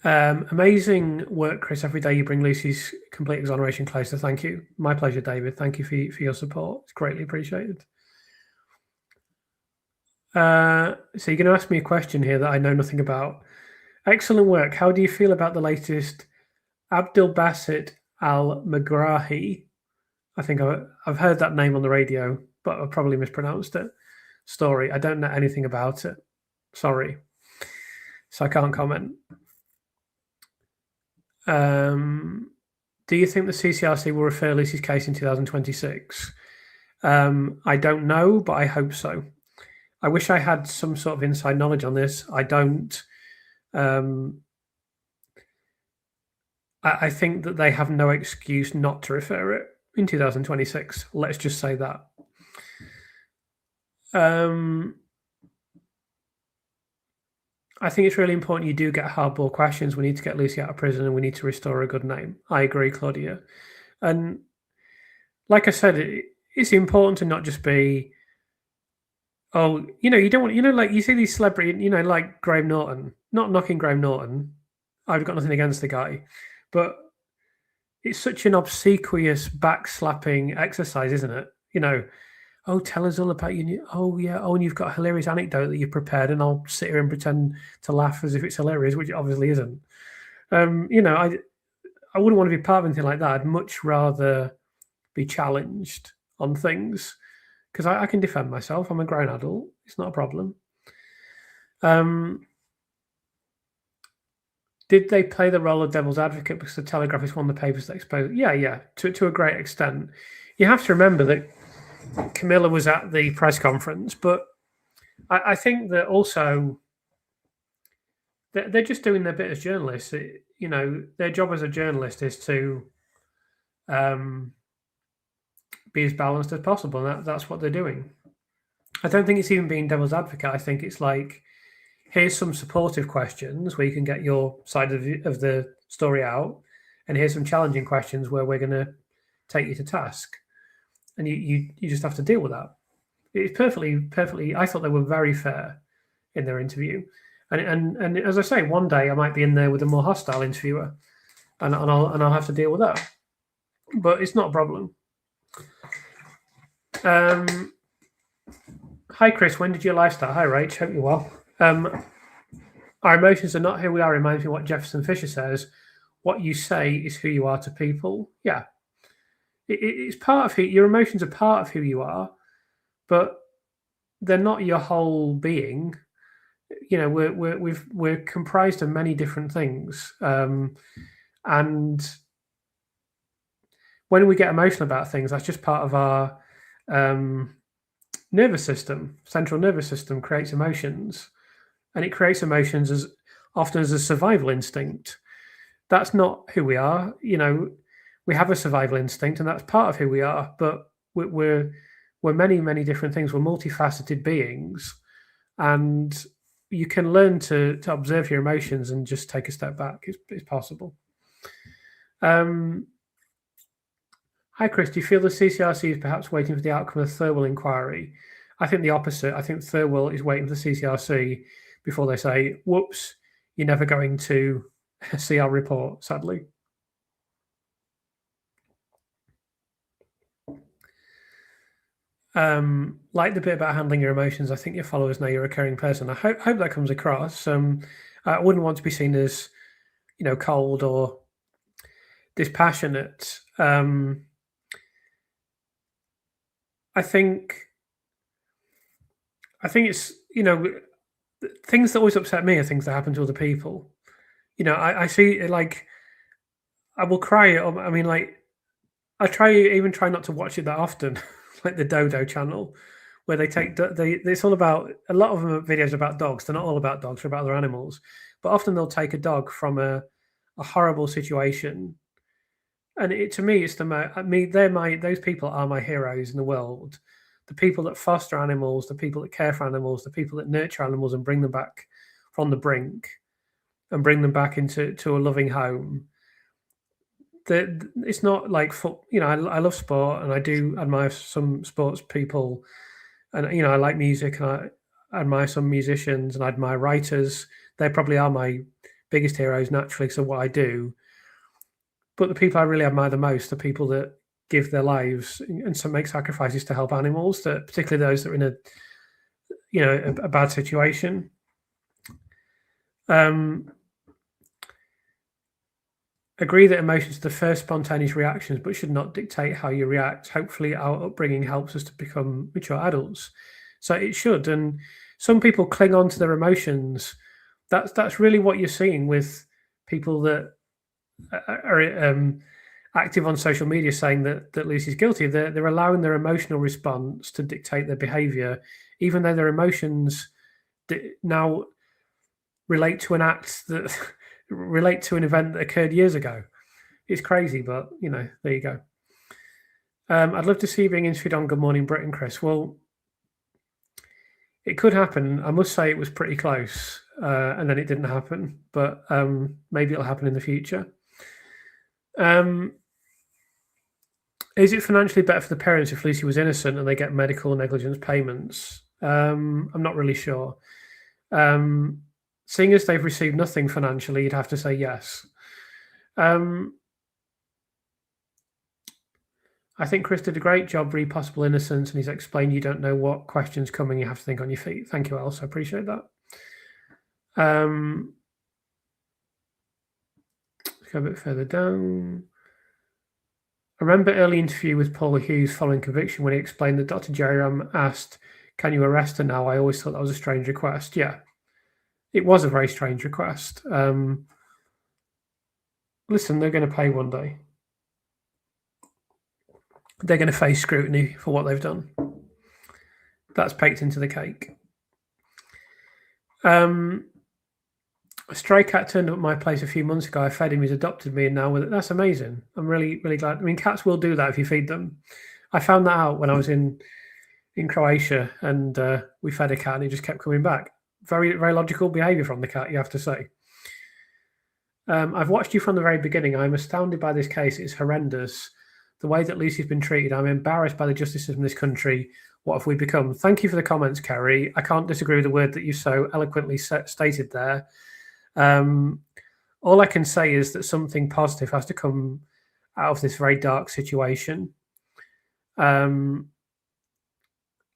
Speaker 1: Amazing work, Chris. Every day you bring Lucy's complete exoneration closer. Thank you. My pleasure, David. Thank you for your support. It's greatly appreciated. So you're going to ask me a question here that I know nothing about. Excellent work. How do you feel about the latest Abdul Basit Al Magrahi? I think I've heard that name on the radio, but I probably mispronounced it. Story. I don't know anything about it. Sorry. So I can't comment. Do you think the CCRC will refer Lucy's case in 2026? I don't know, but I hope so. I wish I had some sort of inside knowledge on this. I don't. I think that they have no excuse not to refer it in 2026. Let's just say that. I think it's really important you do get hardball questions. We need to get Lucy out of prison and we need to restore a good name. I agree, Claudia. And like I said, it's important to not just be, you don't want, like you see these celebrity, like Graham Norton, not knocking Graham Norton. I've got nothing against the guy, but it's such an obsequious backslapping exercise, isn't it? Tell us all about you. Oh, yeah. Oh, and you've got a hilarious anecdote that you've prepared, and I'll sit here and pretend to laugh as if it's hilarious, which it obviously isn't. I wouldn't want to be part of anything like that. I'd much rather be challenged on things, because I can defend myself. I'm a grown adult. It's not a problem. Did they play the role of devil's advocate because the Telegraph is one of the papers that exposed? Yeah, to a great extent. You have to remember that Camilla was at the press conference, but I think that also they're just doing their bit as journalists. Their job as a journalist is to be as balanced as possible, and that's what they're doing. I don't think it's even being devil's advocate. I think it's like, here's some supportive questions where you can get your side of the story out, and here's some challenging questions where we're going to take you to task. And you just have to deal with that. It's perfectly. I thought they were very fair in their interview, and as I say, one day I might be in there with a more hostile interviewer, and I'll have to deal with that. But it's not a problem. Hi Chris, when did your life start? Hi Rach, hope you're well. Our emotions are not who we are. Reminds me of what Jefferson Fisher says. What you say is who you are to people. Yeah. It's part of who your emotions are part of who you are, but they're not your whole being. We're comprised of many different things, and when we get emotional about things, that's just part of our nervous system. Central nervous system creates emotions, and it creates emotions as often as a survival instinct. That's not who we are. We have a survival instinct, and that's part of who we are. But we're many, many different things. We're multifaceted beings, and you can learn to observe your emotions and just take a step back. It's possible. Hi, Chris. Do you feel the CCRC is perhaps waiting for the outcome of the Thirlwell inquiry? I think the opposite. I think Thirlwell is waiting for the CCRC before they say, "Whoops, you're never going to see our report." Sadly. Like the bit about handling your emotions, I think your followers know you're a caring person. I hope that comes across. I wouldn't want to be seen as, cold or dispassionate. I think it's, things that always upset me are things that happen to other people. I see it, like, I will cry. I mean, like, I try not to watch it that often, like the Dodo channel, where they take it's all about, a lot of them are videos about dogs. They're not all about dogs; they're about other animals. But often they'll take a dog from a horrible situation, and to me, it's I mean, those people are my heroes in the world. The people that foster animals, the people that care for animals, the people that nurture animals and bring them back from the brink and bring them back into a loving home. It's not like I love sport and I do admire some sports people, and I like music and I admire some musicians and I admire writers. They probably are my biggest heroes naturally. So what I do, but the people I really admire the most are people that give their lives and some make sacrifices to help animals, that particularly those that are in a bad situation. Agree that emotions are the first spontaneous reactions, but should not dictate how you react. Hopefully, our upbringing helps us to become mature adults. So it should. And some people cling on to their emotions. That's really what you're seeing with people that are active on social media saying that Lucy's guilty. They're allowing their emotional response to dictate their behaviour, even though their emotions now relate to an act that relate to an event that occurred years ago. It's crazy, but there you go. I'd love to see you being interviewed on Good Morning Britain, Chris. Well, it could happen. I must say it was pretty close, and then it didn't happen. But maybe it'll happen in the future. Is it financially better for the parents if Lucy was innocent and they get medical negligence payments? I'm not really sure. Seeing as they've received nothing financially, you'd have to say yes. I think Chris did a great job re possible innocence, and he's explained you don't know what question's coming, you have to think on your feet. Thank you, Elsa. I appreciate that. Let's go a bit further down. I remember early interview with Paul Hughes following conviction when he explained that Dr. Jerram asked, "Can you arrest her now?" I always thought that was a strange request. Yeah, it was a very strange request. Listen, they're going to pay one day. They're going to face scrutiny for what they've done. That's baked into the cake. A stray cat turned up at my place a few months ago. I fed him. He's adopted me, and now that's amazing. I'm really, really glad. I mean, cats will do that if you feed them. I found that out when I was in Croatia, and we fed a cat, and he just kept coming back. Very, very logical behaviour from the cat, you have to say. I've watched you from the very beginning. I'm astounded by this case. It's horrendous. The way that Lucy's been treated. I'm embarrassed by the justice system in this country. What have we become? Thank you for the comments, Kerry. I can't disagree with the word that you so eloquently stated there. All I can say is that something positive has to come out of this very dark situation. And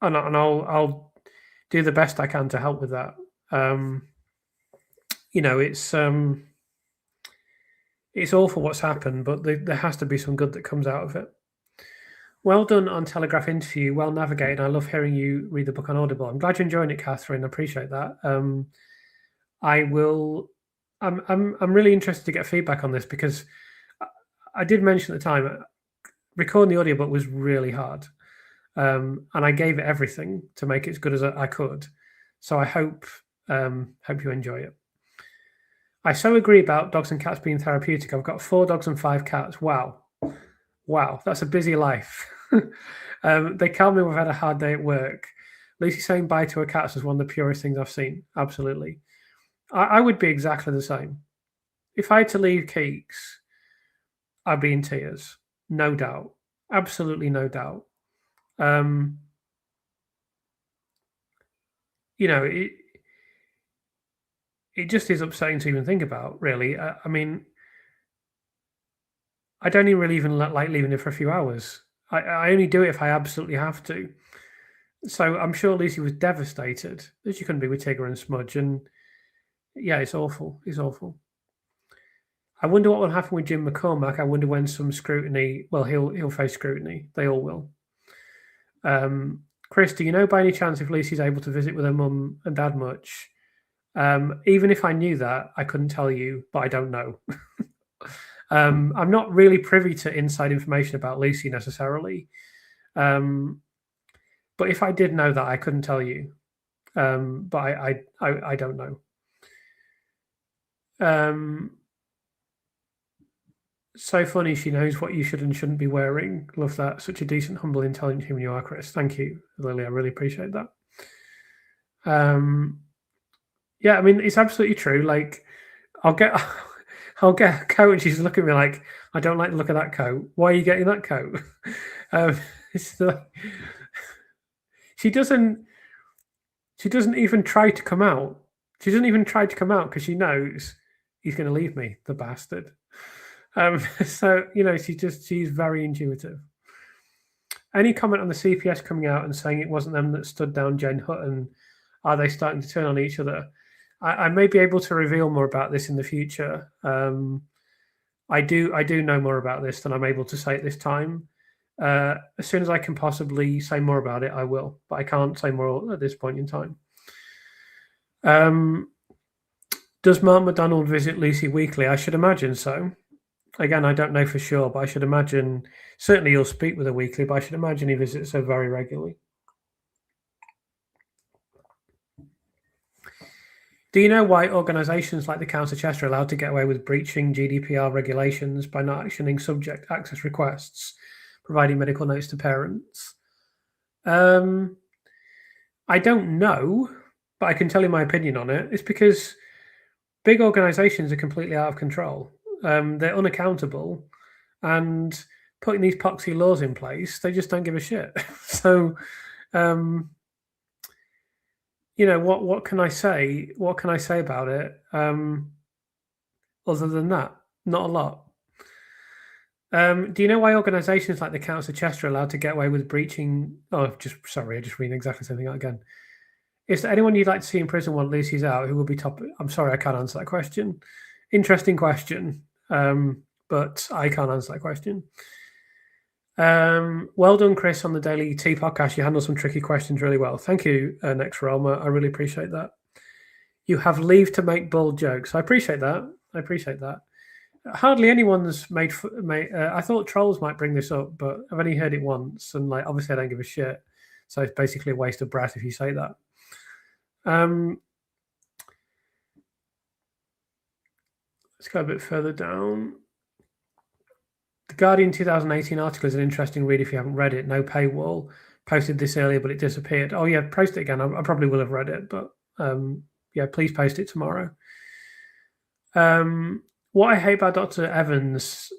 Speaker 1: I'll do the best I can to help with that. It's awful what's happened, but there has to be some good that comes out of it. Well done on Telegraph interview. Well navigated. I love hearing you read the book on Audible. I'm glad you're enjoying it, Catherine. I appreciate that. I will. I'm really interested to get feedback on this because I did mention at the time recording the audiobook was really hard, and I gave it everything to make it as good as I could. So I hope you enjoy it. I so agree about dogs and cats being therapeutic. I've got 4 dogs and 5 cats. Wow, that's a busy life. They tell me we've had a hard day at work. Lucy saying bye to her cats is one of the purest things I've seen. Absolutely. I would be exactly the same. If I had to leave Keeks, I'd be in tears. No doubt. Absolutely no doubt. It just is upsetting to even think about, really. I mean, I don't even like leaving it for a few hours. I only do it if I absolutely have to. So I'm sure Lucy was devastated that she couldn't be with Tigger and Smudge. And yeah, it's awful. It's awful. I wonder what will happen with Jim McCormack. I wonder when some scrutiny. Well, he'll face scrutiny. They all will. Chris, do you know by any chance if Lucy's able to visit with her mum and dad much? Even if I knew that, I couldn't tell you, but I don't know. I'm not really privy to inside information about Lucy necessarily. But if I did know that, I couldn't tell you. But I don't know. So funny, she knows what you should and shouldn't be wearing. Love that. Such a decent, humble, intelligent human you are, Chris. Thank you, Lily. I really appreciate that. Yeah, I mean, it's absolutely true. Like, I'll get a coat, and she's looking at me like, I don't like the look of that coat. Why are you getting that coat? She doesn't even try to come out. She doesn't even try to come out because she knows he's going to leave me, the bastard. So, she's very intuitive. Any comment on the CPS coming out and saying it wasn't them that stood down Jen Hutton? Are they starting to turn on each other? I may be able to reveal more about this in the future. I do know more about this than I'm able to say at this time. As soon as I can possibly say more about it, I will. But I can't say more at this point in time. Does Mark McDonald visit Lucy weekly? I should imagine so. Again, I don't know for sure, but I should imagine, certainly he'll speak with her weekly, but I should imagine he visits her very regularly. Do you know why organisations like the Council of Chester are allowed to get away with breaching GDPR regulations by not actioning subject access requests, providing medical notes to parents? I don't know, but I can tell you my opinion on it. It's because big organisations are completely out of control. They're unaccountable, and putting these poxy laws in place, they just don't give a shit. So, what can I say? What can I say about it? Other than that, not a lot. Do you know why organisations like the Council of Chester are allowed to get away with breaching? Oh, I just reading exactly something out again. Is there anyone you'd like to see in prison while Lucy's out who will be top? I'm sorry, I can't answer that question. Interesting question, but I can't answer that question. Well done, Chris, on the Daily Tea podcast. You handle some tricky questions really well. Thank you, Next Roma. I really appreciate that. You have leave to make bold jokes. I appreciate that. Hardly anyone's made. I thought trolls might bring this up, but I've only heard it once, and obviously I don't give a shit. So it's basically a waste of breath if you say that. Let's go a bit further down. The Guardian 2018 article is an interesting read if you haven't read it. No paywall. Posted this earlier, but it disappeared. Oh yeah, post it again. I probably will have read it, but yeah, please post it tomorrow. What I hate about Dr. Evans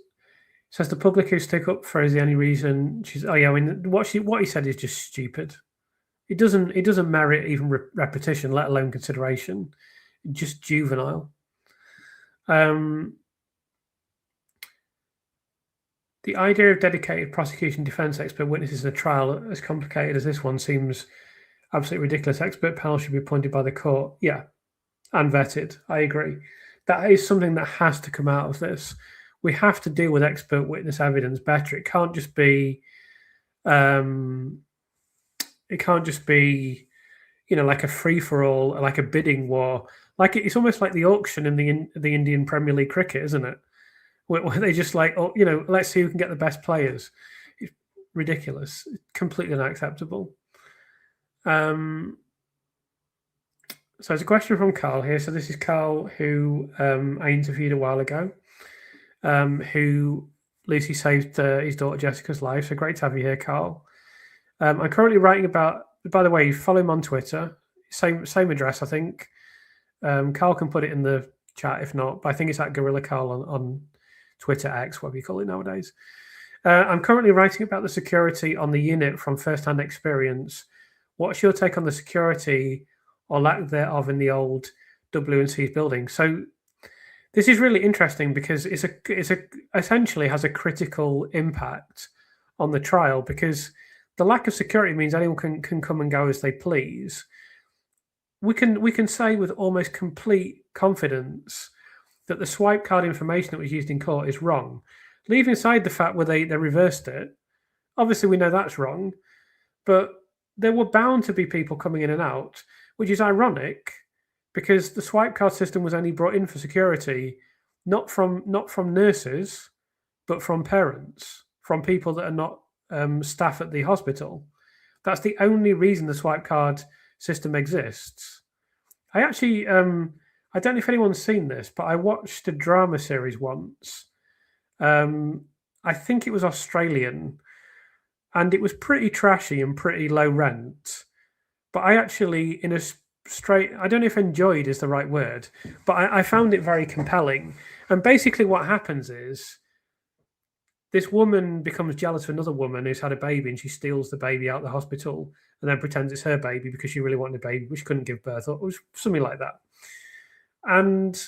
Speaker 1: says the public who stick up for her is the only reason she's. Oh yeah, I mean what he said is just stupid. It doesn't merit even repetition, let alone consideration. Just juvenile. The idea of dedicated prosecution defense expert witnesses in a trial as complicated as this one seems absolutely ridiculous. Expert panel should be appointed by the court. Yeah, and vetted. I agree. That is something that has to come out of this. We have to deal with expert witness evidence better. It can't just be like a free-for-all, like a bidding war. Like it's almost like the auction in the Indian Premier League cricket, isn't it? Where they just let's see who can get the best players. It's ridiculous. It's completely unacceptable. So there's a question from Carl here. So this is Carl who I interviewed a while ago, who Lucy saved his daughter Jessica's life. So great to have you here, Carl. I'm currently writing about, by the way, follow him on Twitter. Same address, I think. Carl can put it in the chat if not, but I think it's at Gorilla Carl on Twitter X, whatever you call it nowadays. I'm currently writing about the security on the unit from first-hand experience. What's your take on the security or lack thereof in the old W&C's building? So this is really interesting because it's essentially has a critical impact on the trial because the lack of security means anyone can come and go as they please. We can say with almost complete confidence that the swipe card information that was used in court is wrong. Leaving aside the fact where they reversed it, obviously we know that's wrong, but there were bound to be people coming in and out, which is ironic because the swipe card system was only brought in for security, not from nurses, but from parents, from people that are not staff at the hospital. That's the only reason the swipe card system exists. I actually, I don't know if anyone's seen this, but I watched a drama series once. I think it was Australian, and it was pretty trashy and pretty low rent. But I actually, in a straight, I don't know if enjoyed is the right word, but I found it very compelling. And basically, what happens is this woman becomes jealous of another woman who's had a baby, and she steals the baby out of the hospital and then pretends it's her baby because she really wanted a baby, but she couldn't give birth, or it was something like that. And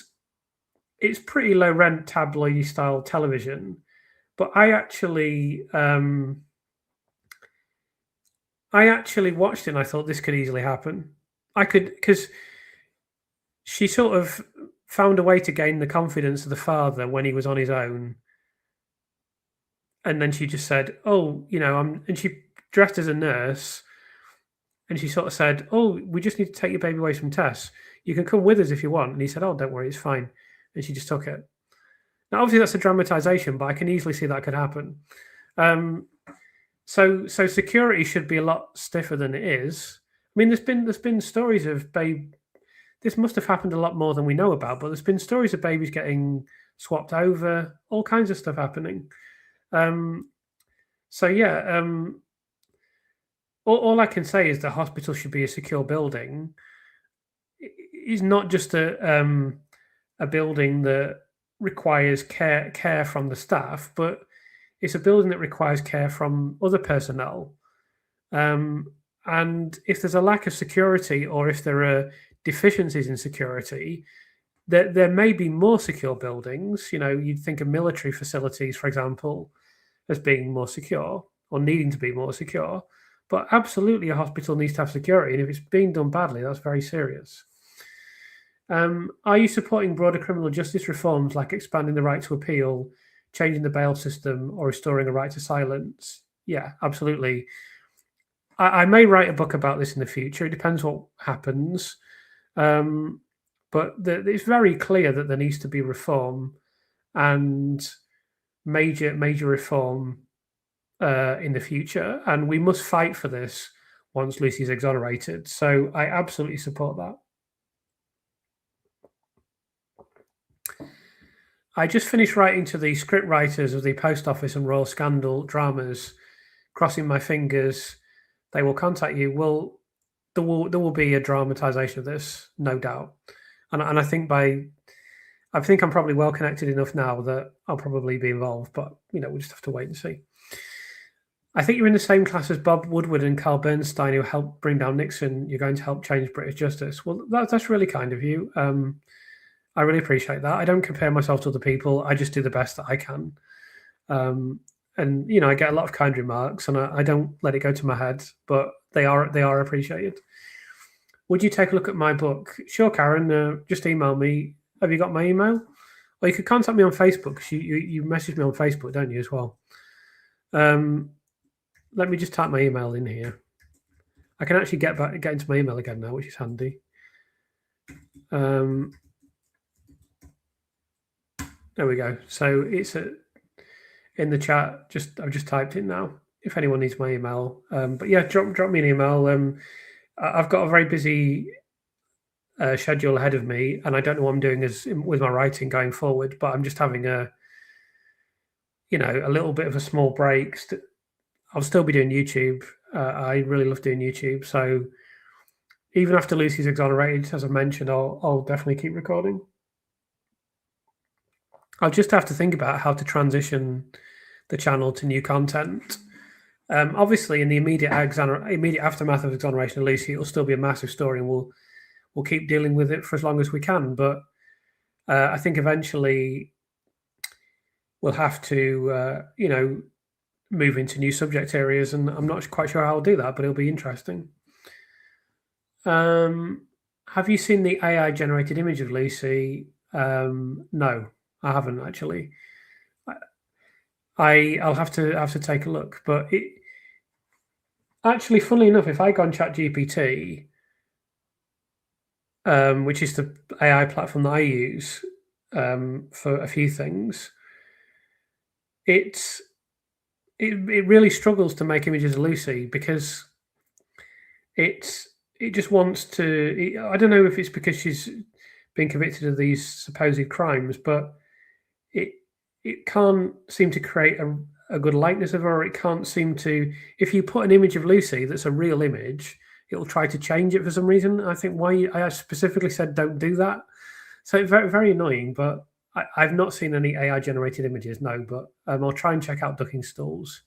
Speaker 1: it's pretty low rent tabloidy style television. But I actually watched it and I thought this could easily happen. I could, because she sort of found a way to gain the confidence of the father when he was on his own. And then she just said, oh, and she dressed as a nurse. And she sort of said, oh, we just need to take your baby away from Tess. You can come with us if you want. And he said, oh, don't worry, it's fine. And she just took it. Now, obviously, that's a dramatization, but I can easily see that could happen. So security should be a lot stiffer than it is. I mean, there's been stories of this must have happened a lot more than we know about, but there's been stories of babies getting swapped over, all kinds of stuff happening. All I can say is the hospital should be a secure building. It's not just a building that requires care from the staff, but it's a building that requires care from other personnel. And if there's a lack of security, or if there are deficiencies in security, there may be more secure buildings. You'd think of military facilities, for example, as being more secure or needing to be more secure. But absolutely, a hospital needs to have security. And if it's being done badly, that's very serious. Are you supporting broader criminal justice reforms like expanding the right to appeal, changing the bail system, or restoring a right to silence? Yeah, absolutely. I may write a book about this in the future. It depends what happens. But it's very clear that there needs to be reform, and major reform in the future. And we must fight for this once Lucy's exonerated. So I absolutely support that. I just finished writing to the script writers of the Post Office and Royal Scandal dramas, crossing my fingers they will contact you. Well, there will be a dramatization of this, no doubt. And I think I'm probably well connected enough now that I'll probably be involved, but we'll just have to wait and see. I think you're in the same class as Bob Woodward and Carl Bernstein, who helped bring down Nixon. You're going to help change British justice. Well, that's really kind of you. I really appreciate that. I don't compare myself to other people. I just do the best that I can. And I get a lot of kind remarks, and I don't let it go to my head, but they are appreciated. Would you take a look at my book? Sure, Karen. Just email me. Have you got my email? Or you could contact me on Facebook, because you message me on Facebook, don't you, as well? Let me just type my email in here. I can actually get into my email again now, which is handy. There we go. So it's in the chat. I've just typed it now. If anyone needs my email, but yeah, drop me an email. I've got a very busy schedule ahead of me, and I don't know what I'm doing with my writing going forward. But I'm just having a little bit of a small break. I'll still be doing YouTube. I really love doing YouTube. So even after Lucy's exonerated, as I mentioned, I'll definitely keep recording. I'll just have to think about how to transition the channel to new content. Obviously, in the immediate aftermath of exoneration of Lucy, it'll still be a massive story, and we'll keep dealing with it for as long as we can. But I think eventually we'll have to, move into new subject areas, and I'm not quite sure how I'll do that, but it'll be interesting. Have you seen the AI generated image of Lucy? No, I haven't actually. I'll have to take a look. But it actually, funnily enough, if I go on ChatGPT, which is the AI platform that I use for a few things, it really struggles to make images of Lucy because it just wants to. I don't know if it's because she's been convicted of these supposed crimes, but it it can't seem to create a good likeness of her. Or it can't seem to. If you put an image of Lucy that's a real image, it'll try to change it for some reason. I think why I specifically said don't do that. So it's very very annoying. But I've not seen any AI generated images. No, but I'll try and check out Ducking Stools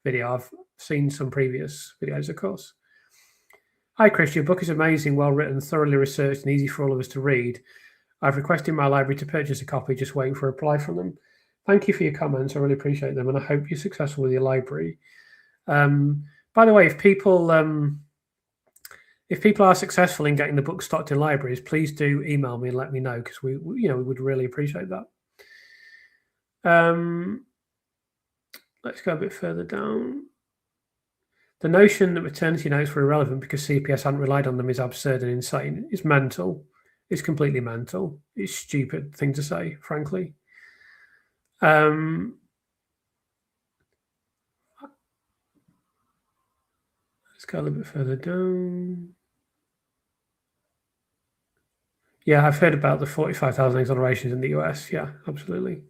Speaker 1: video. I've seen some previous videos, of course. Hi, Chris. Your book is amazing, well written, thoroughly researched, and easy for all of us to read. I've requested my library to purchase a copy, just waiting for a reply from them. Thank you for your comments. I really appreciate them, and I hope you're successful with your library. By the way, if people are successful in getting the book stocked in libraries, please do email me and let me know because we would really appreciate that. Let's go a bit further down. The notion that maternity notes were irrelevant because CPS hadn't relied on them is absurd and insane. It's mental. It's completely mental. It's a stupid thing to say, frankly. Let's go a little bit further down. Yeah, I've heard about the 45,000 exonerations in the US. Yeah, absolutely.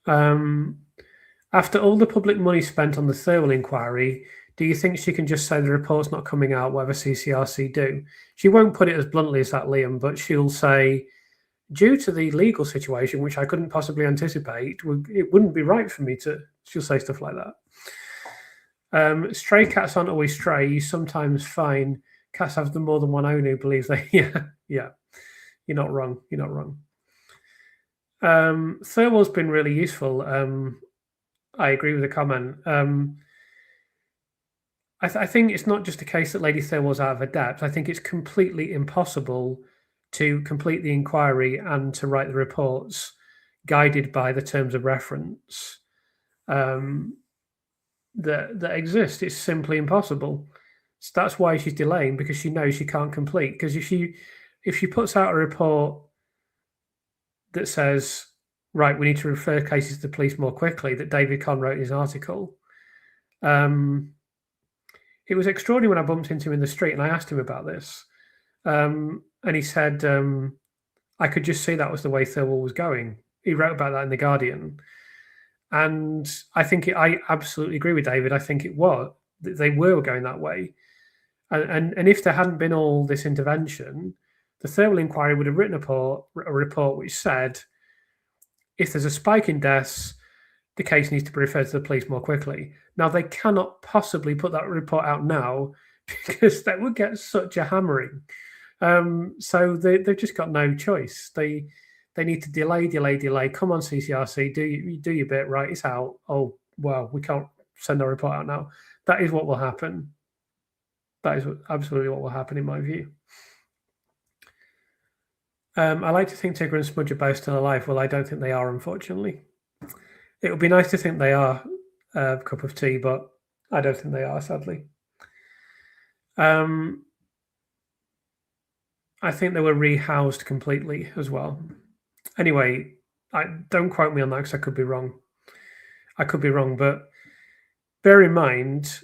Speaker 1: After all the public money spent on the Thirlwell inquiry, do you think she can just say the report's not coming out, whatever CCRC do? She won't put it as bluntly as that, Liam, but she'll say, due to the legal situation, which I couldn't possibly anticipate, it wouldn't be right for me to. She'll say stuff like that. Stray cats aren't always stray. You sometimes find cats have more than one owner who believes they. Yeah. You're not wrong. You're not wrong. Thirlwell's been really useful. I agree with the comment. I think it's not just a case that Lady Thirlwell's out of her depth. I think it's completely impossible to complete the inquiry and to write the reports guided by the terms of reference that exist. It's simply impossible. So that's why she's delaying, because she knows she can't complete. Because if she puts out a report that says, right, we need to refer cases to the police more quickly, that David Conn wrote in his article, it was extraordinary when I bumped into him in the street and I asked him about this. And he said, I could just see that was the way Thirlwell was going. He wrote about that in The Guardian. And I absolutely agree with David. I think they were going that way. And if there hadn't been all this intervention, the Thirlwell inquiry would have written a report which said, if there's a spike in deaths, the case needs to be referred to the police more quickly. Now, they cannot possibly put that report out now because that would get such a hammering. So they've just got no choice. They need to delay. Come on, CCRC, do your bit, right? It's out. Oh, well, we can't send our report out now. That is what will happen. That is absolutely what will happen, in my view. I like to think Tigger and Smudge are both still alive. Well, I don't think they are, unfortunately. It would be nice to think they are a cup of tea, but I don't think they are, sadly. I think they were rehoused completely as well. Anyway, don't quote me on that because I could be wrong. I could be wrong, but bear in mind,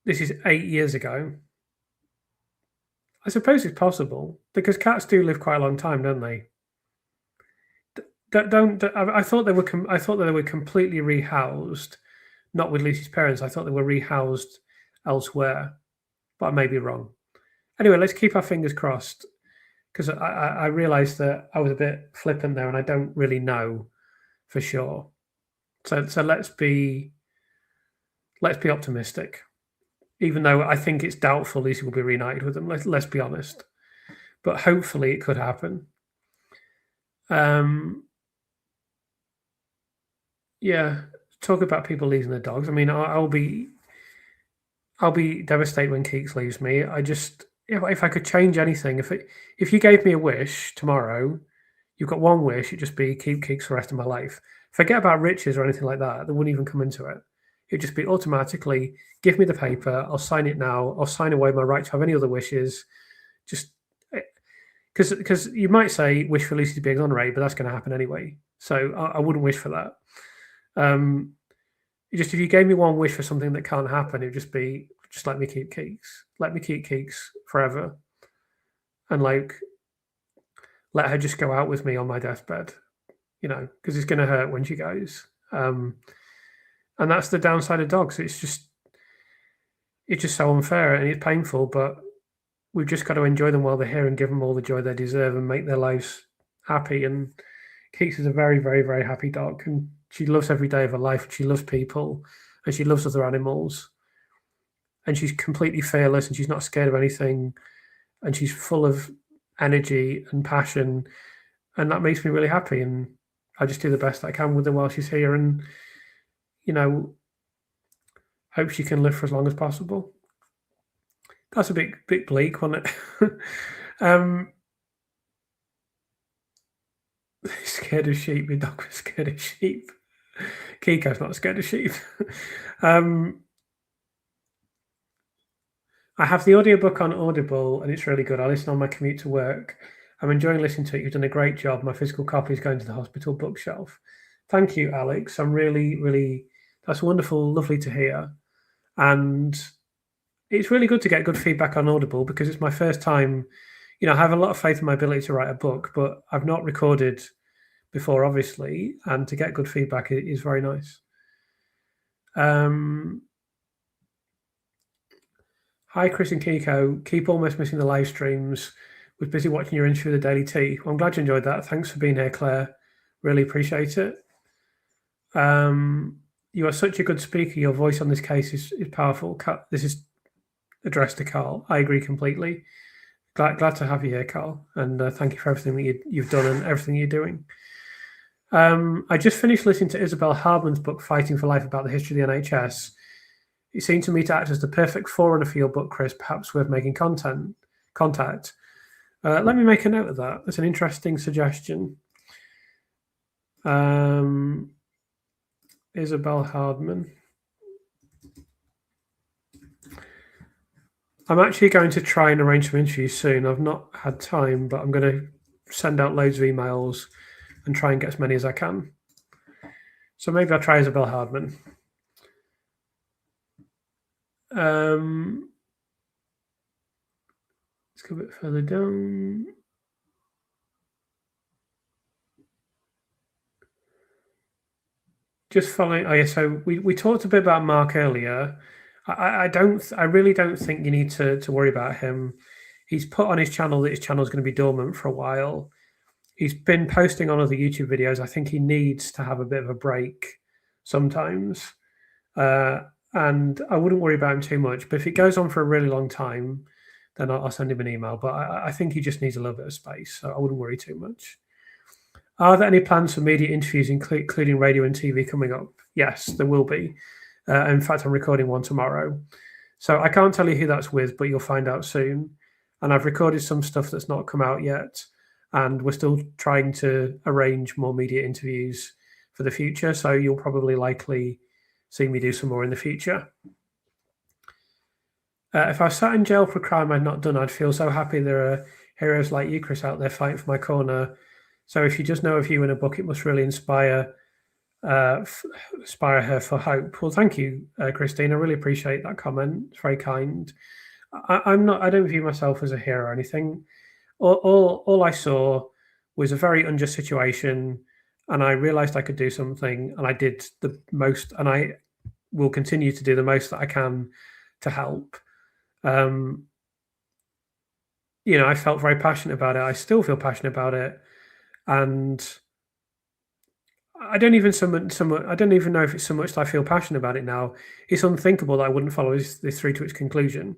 Speaker 1: this is 8 years ago. I suppose it's possible because cats do live quite a long time, don't they? I thought they were completely rehoused, not with Lucy's parents. I thought they were rehoused elsewhere, but I may be wrong. Anyway, let's keep our fingers crossed because I realised that I was a bit flippant there, and I don't really know for sure. So let's be optimistic, even though I think it's doubtful Lucy will be reunited with them. Let's be honest, but hopefully it could happen. Yeah, talk about people losing their dogs. I mean, I'll be devastated when Keeks leaves me. I just, if I could change anything, if you gave me a wish tomorrow you've got one wish, it'd just be keep Keeks for the rest of my life. Forget about riches or anything like that. That wouldn't even come into it. It'd just be automatically give me the paper. I'll sign it now. I'll sign away my right to have any other wishes. Just because you might say wish for Lucy to be exonerated, but that's going to happen anyway. So I wouldn't wish for that. Just if you gave me one wish for something that can't happen, it'd just be just let me keep Keeks. Let me keep Keeks forever. And like let her just go out with me on my deathbed, because it's going to hurt when she goes. And that's the downside of dogs. It's just so unfair and it's painful, but we've just got to enjoy them while they're here and give them all the joy they deserve and make their lives happy. And Keeks is a very, very, very happy dog, and she loves every day of her life. She loves people, and she loves other animals, and she's completely fearless, and she's not scared of anything, and she's full of energy and passion, and that makes me really happy. And I just do the best I can with her while she's here, and hope she can live for as long as possible. That's a bit bleak, wasn't it? Scared of sheep. My dog was scared of sheep. Kiko's not scared of sheep. I have the audiobook on Audible, and it's really good. I listen on my commute to work. I'm enjoying listening to it. You've done a great job. My physical copy is going to the hospital bookshelf. Thank you, Alex. I'm really, really, that's wonderful, lovely to hear. And it's really good to get good feedback on Audible because it's my first time. I have a lot of faith in my ability to write a book, but I've not recorded before, obviously, and to get good feedback is very nice. Hi, Chris and Kiko. Keep almost missing the live streams. Was busy watching your interview with the Daily Tea. Well, I'm glad you enjoyed that. Thanks for being here, Claire. Really appreciate it. You are such a good speaker. Your voice on this case is powerful. This is addressed to Carl. I agree completely. Glad to have you here, Carl. And thank you for everything that you've done and everything you're doing. I just finished listening to Isabel Hardman's book, Fighting for Life, about the history of the NHS. It seemed to me to act as the perfect forerunner for your book, Chris, perhaps worth making contact. Let me make a note of that. That's an interesting suggestion. Isabel Hardman. I'm actually going to try and arrange some interviews soon. I've not had time, but I'm going to send out loads of emails and try and get as many as I can. So maybe I'll try Isabel Hardman. Let's go a bit further down. Just following. Oh yeah, so we talked a bit about Mark earlier. I really don't think you need to worry about him. He's put on his channel that his channel is going to be dormant for a while. He's been posting on other YouTube videos. I think he needs to have a bit of a break sometimes. And I wouldn't worry about him too much. But if it goes on for a really long time, then I'll send him an email. But I think he just needs a little bit of space. So I wouldn't worry too much. Are there any plans for media interviews, including radio and TV, coming up? Yes, there will be. In fact, I'm recording one tomorrow. So I can't tell you who that's with, but you'll find out soon. And I've recorded some stuff that's not come out yet. And we're still trying to arrange more media interviews for the future. So you'll probably likely see me do some more in the future. If I sat in jail for a crime I'd not done, I'd feel so happy there are heroes like you, Chris, out there fighting for my corner. So if you just know of you in a book, it must really inspire her for hope. Well, thank you, Christine. I really appreciate that comment. It's very kind. I don't view myself as a hero or anything. All I saw was a very unjust situation, and I realized I could do something, and I did the most, and I will continue to do the most that I can to help. I felt very passionate about it. I still feel passionate about it, and I don't even know if it's so much that I feel passionate about it now. It's unthinkable that I wouldn't follow this through to its conclusion.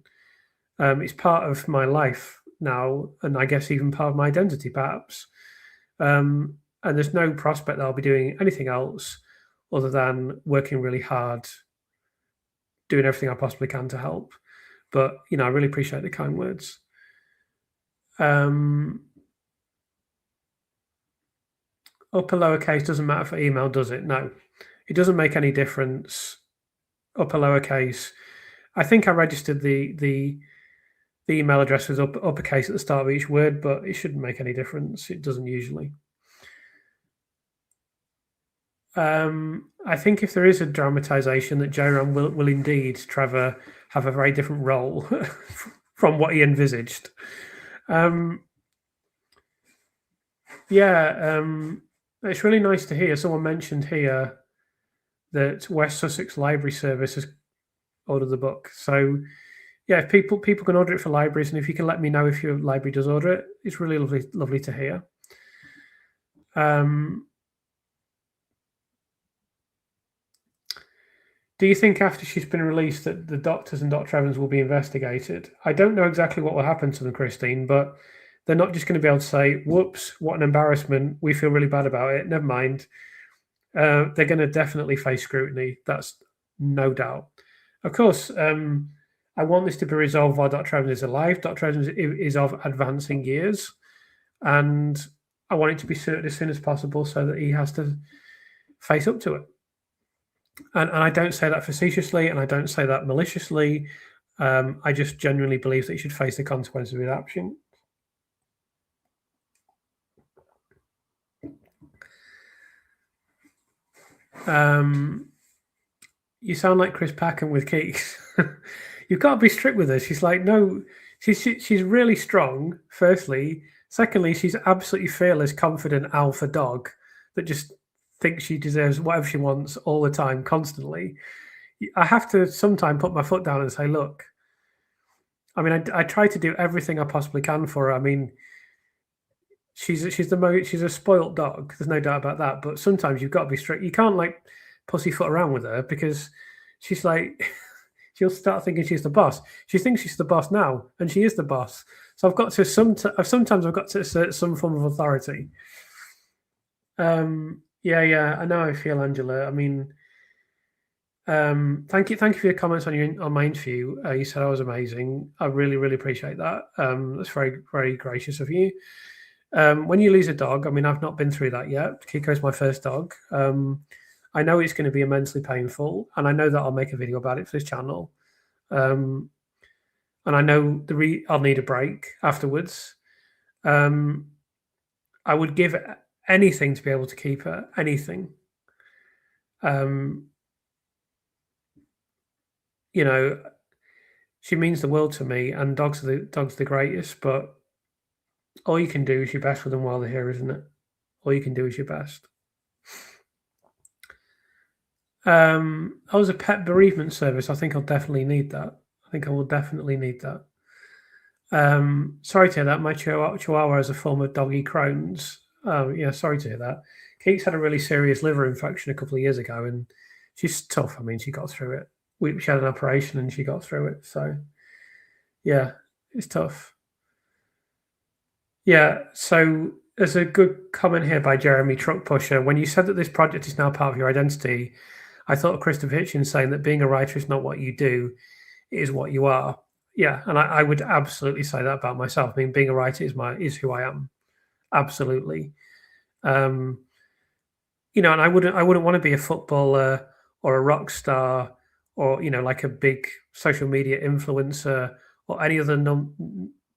Speaker 1: It's part of my life now, and I guess even part of my identity, perhaps. And there's no prospect that I'll be doing anything else other than working really hard, doing everything I possibly can to help. But, I really appreciate the kind words. Upper lowercase doesn't matter for email, does it? No, it doesn't make any difference. Upper lowercase. I think I registered the email address was uppercase at the start of each word, but it shouldn't make any difference. It doesn't usually. I think if there is a dramatization, that Joran will indeed, Trevor, have a very different role from what he envisaged. It's really nice to hear. Someone mentioned here that West Sussex Library Service has ordered the book. So, yeah, if people can order it for libraries, and if you can let me know if your library does order it, it's really lovely to hear. Do you think after she's been released that the doctors and Dr. Evans will be investigated? I don't know exactly what will happen to them, Christine, but they're not just going to be able to say, whoops, what an embarrassment. We feel really bad about it. Never mind. They're going to definitely face scrutiny. That's no doubt. Of course, I want this to be resolved while Dr. Evans is alive. Dr. Evans is of advancing years, and I want it to be sorted as soon as possible so that he has to face up to it. And I don't say that facetiously, and I don't say that maliciously. I just genuinely believe that he should face the consequences of his action. You sound like Chris Packham with Keeks. You've got to be strict with her. She's like, no, she's really strong, firstly. Secondly, she's absolutely fearless, confident alpha dog that just thinks she deserves whatever she wants all the time, constantly. I have to sometimes put my foot down and say, look, I mean, I try to do everything I possibly can for her. I mean, she's a spoilt dog. There's no doubt about that. But sometimes you've got to be strict. You can't like pussyfoot around with her because she's like, she'll start thinking she's the boss. She thinks she's the boss now, and she is the boss. So I've got to sometimes I've got to assert some form of authority. Yeah, I know how I feel, Angela. I mean, thank you for your comments on my interview. You said I was amazing. I really appreciate that. That's very gracious of you. When you lose a dog, I mean, I've not been through that yet. Kiko's my first dog. I know it's going to be immensely painful, and I know that I'll make a video about it for this channel. And I know I'll need a break afterwards. I would give anything to be able to keep her. Anything. You know, she means the world to me, and dogs are the greatest. But all you can do is your best with them while they're here, isn't it? All you can do is your best. I was a pet bereavement service. I think I'll definitely need that. I think I will definitely need that. Sorry to hear that. My Chihuahua has a form of doggy Crohn's. Oh, yeah, sorry to hear that. Keeks had a really serious liver infection a couple of years ago, and she's tough. I mean, she got through it. She had an operation, and she got through it. So, yeah, it's tough. Yeah, so there's a good comment here by Jeremy Truck Pusher. When you said that this project is now part of your identity, I thought of Christopher Hitchens saying that being a writer is not what you do, it is what you are. Yeah, and I would absolutely say that about myself. I mean, being a writer is who I am. Absolutely. And I wouldn't want to be a footballer or a rock star or like a big social media influencer or any other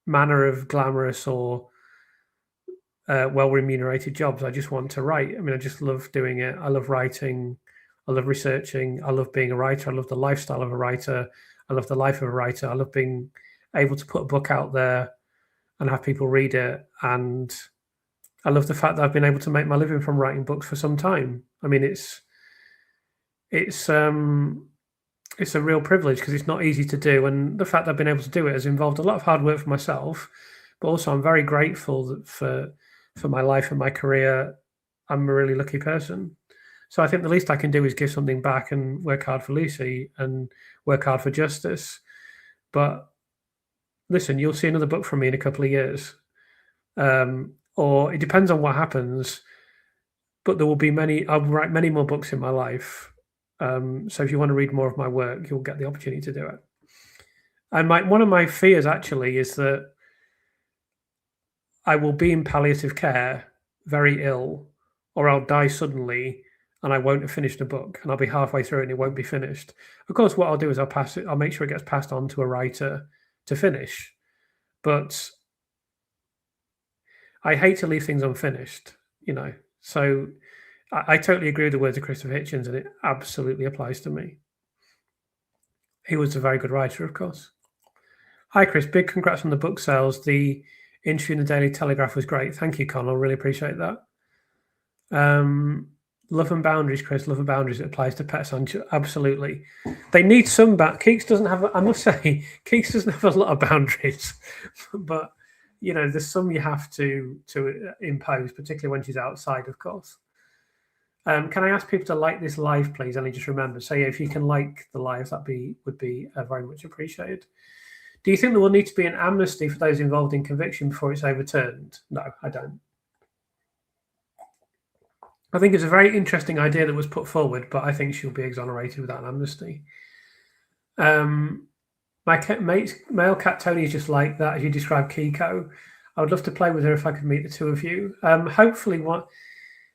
Speaker 1: manner of glamorous or well remunerated jobs. I just want to write. I mean, I just love doing it. I love writing. I love researching. I love being a writer. I love the lifestyle of a writer. I love the life of a writer. I love being able to put a book out there and have people read it. And I love the fact that I've been able to make my living from writing books for some time. I mean, it's a real privilege because it's not easy to do. And the fact that I've been able to do it has involved a lot of hard work for myself, but also I'm very grateful for my life and my career. I'm a really lucky person. So I think the least I can do is give something back and work hard for Lucy and work hard for justice. But listen, you'll see another book from me in a couple of years. Or it depends on what happens. But there will be I'll write many more books in my life. So if you want to read more of my work, you'll get the opportunity to do it. And one of my fears actually is that I will be in palliative care, very ill, or I'll die suddenly and I won't have finished a book, and I'll be halfway through it and it won't be finished. Of course, what I'll do is I'll make sure it gets passed on to a writer to finish. But I hate to leave things unfinished, So I totally agree with the words of Christopher Hitchens, and it absolutely applies to me. He was a very good writer, of course. Hi, Chris. Big congrats on the book sales. The interview in the Daily Telegraph was great. Thank you, Connell. Really appreciate that. Love and boundaries, Chris. Love and boundaries. It applies to pets. Absolutely. They need some Keeks doesn't have. I must say, Keeks doesn't have a lot of boundaries, but there's some you have to impose, particularly when she's outside, of course. Can I ask people to like this live, please? And just remember, say if you can like the live, would be very much appreciated. Do you think there will need to be an amnesty for those involved in conviction before it's overturned? No, I don't. I think it's a very interesting idea that was put forward, but I think she'll be exonerated without an amnesty. My male cat Tony is just like that, as you described Kiko. I would love to play with her if I could meet the two of you. Hopefully,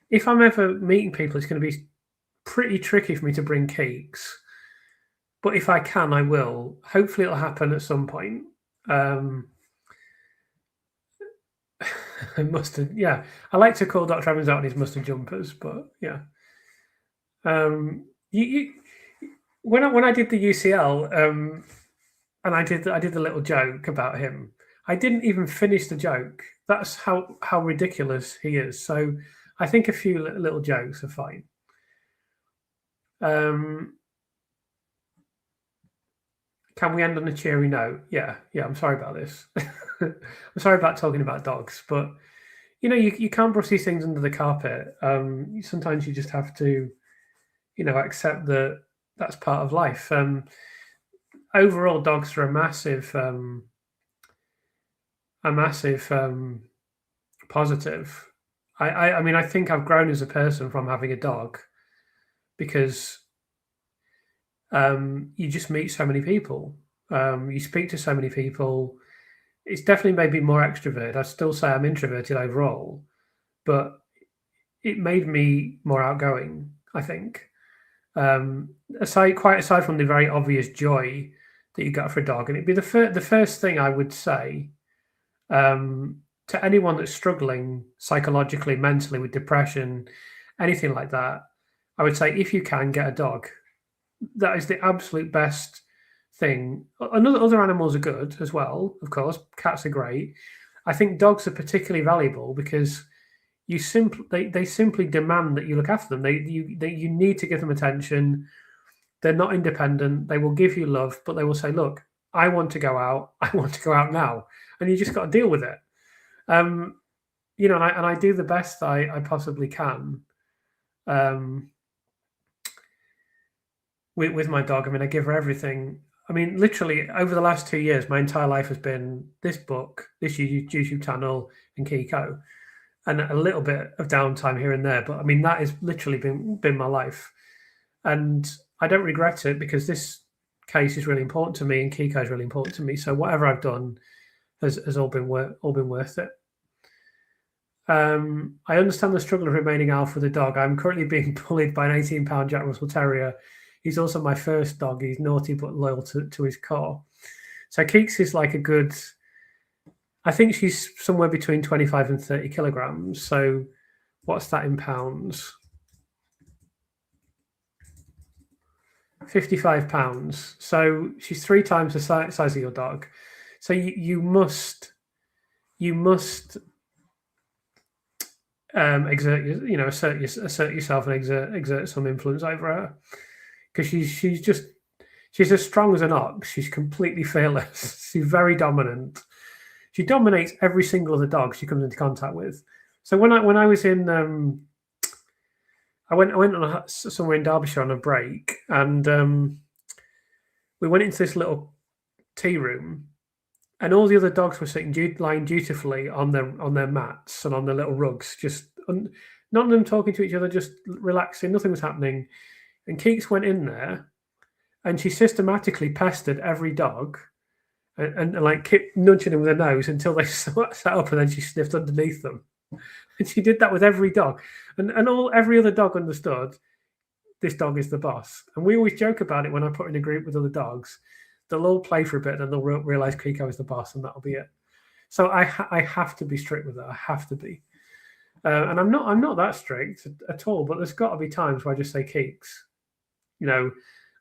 Speaker 1: if I'm ever meeting people, it's going to be pretty tricky for me to bring Keeks. But if I can, I will. Hopefully, it'll happen at some point. Mustard, yeah. I like to call Dr. Evans out on his mustard jumpers, but yeah. When I did the UCL, and I did the little joke about him, I didn't even finish the joke. That's how ridiculous he is. So I think a few little jokes are fine. Can we end on a cheery note? Yeah. I'm sorry about this. I'm sorry about talking about dogs, but you can't brush these things under the carpet. Sometimes you just have to, accept that that's part of life. Overall, dogs are a massive positive. I mean, I think I've grown as a person from having a dog, because you just meet so many people. You speak to so many people. It's definitely made me more extrovert. I still say I'm introverted overall, but it made me more outgoing, I think. Aside from the very obvious joy that you got for a dog, and it'd be the first thing I would say to anyone that's struggling psychologically, mentally with depression, anything like that. I would say, if you can, get a dog. That is the absolute best thing. Other animals are good as well, of course. Cats are great. I think dogs are particularly valuable because they simply demand that you look after them. You need to give them attention. They're not independent. They will give you love, but they will say, "Look, I want to go out. I want to go out now," and you just got to deal with it. And I do the best I possibly can. With my dog. I mean, I give her everything. I mean, literally over the last 2 years, my entire life has been this book, this YouTube channel, and Kiko, and a little bit of downtime here and there. But I mean, that has literally been my life, and I don't regret it, because this case is really important to me, and Kiko is really important to me. So whatever I've done has all been worth it. I understand the struggle of remaining alpha with a dog. I'm currently being bullied by an 18-pound Jack Russell Terrier. He's also my first dog. He's naughty but loyal to his core. So Keeks is like a good, I think she's somewhere between 25 and 30 kilograms. So what's that in pounds? 55 pounds. So she's 3 times the size of your dog. So you must assert yourself and exert some influence over her, because she's as strong as an ox. She's completely fearless. She's very dominant. She dominates every single of the dogs she comes into contact with. So when I was in, I went on somewhere in Derbyshire on a break, and we went into this little tea room, and all the other dogs were lying dutifully on their mats and on their little rugs, just none of them talking to each other, just relaxing. Nothing was happening. And Keeks went in there, and she systematically pestered every dog, and like kept nudging them with her nose until they sat up, and then she sniffed underneath them. And she did that with every dog. And every other dog understood this dog is the boss. And we always joke about it when I put in a group with other dogs. They'll all play for a bit and then they'll realize Kiko is the boss and that'll be it. So I have to be strict with it. I have to be. And I'm not that strict at all, but there's got to be times where I just say, Keeks,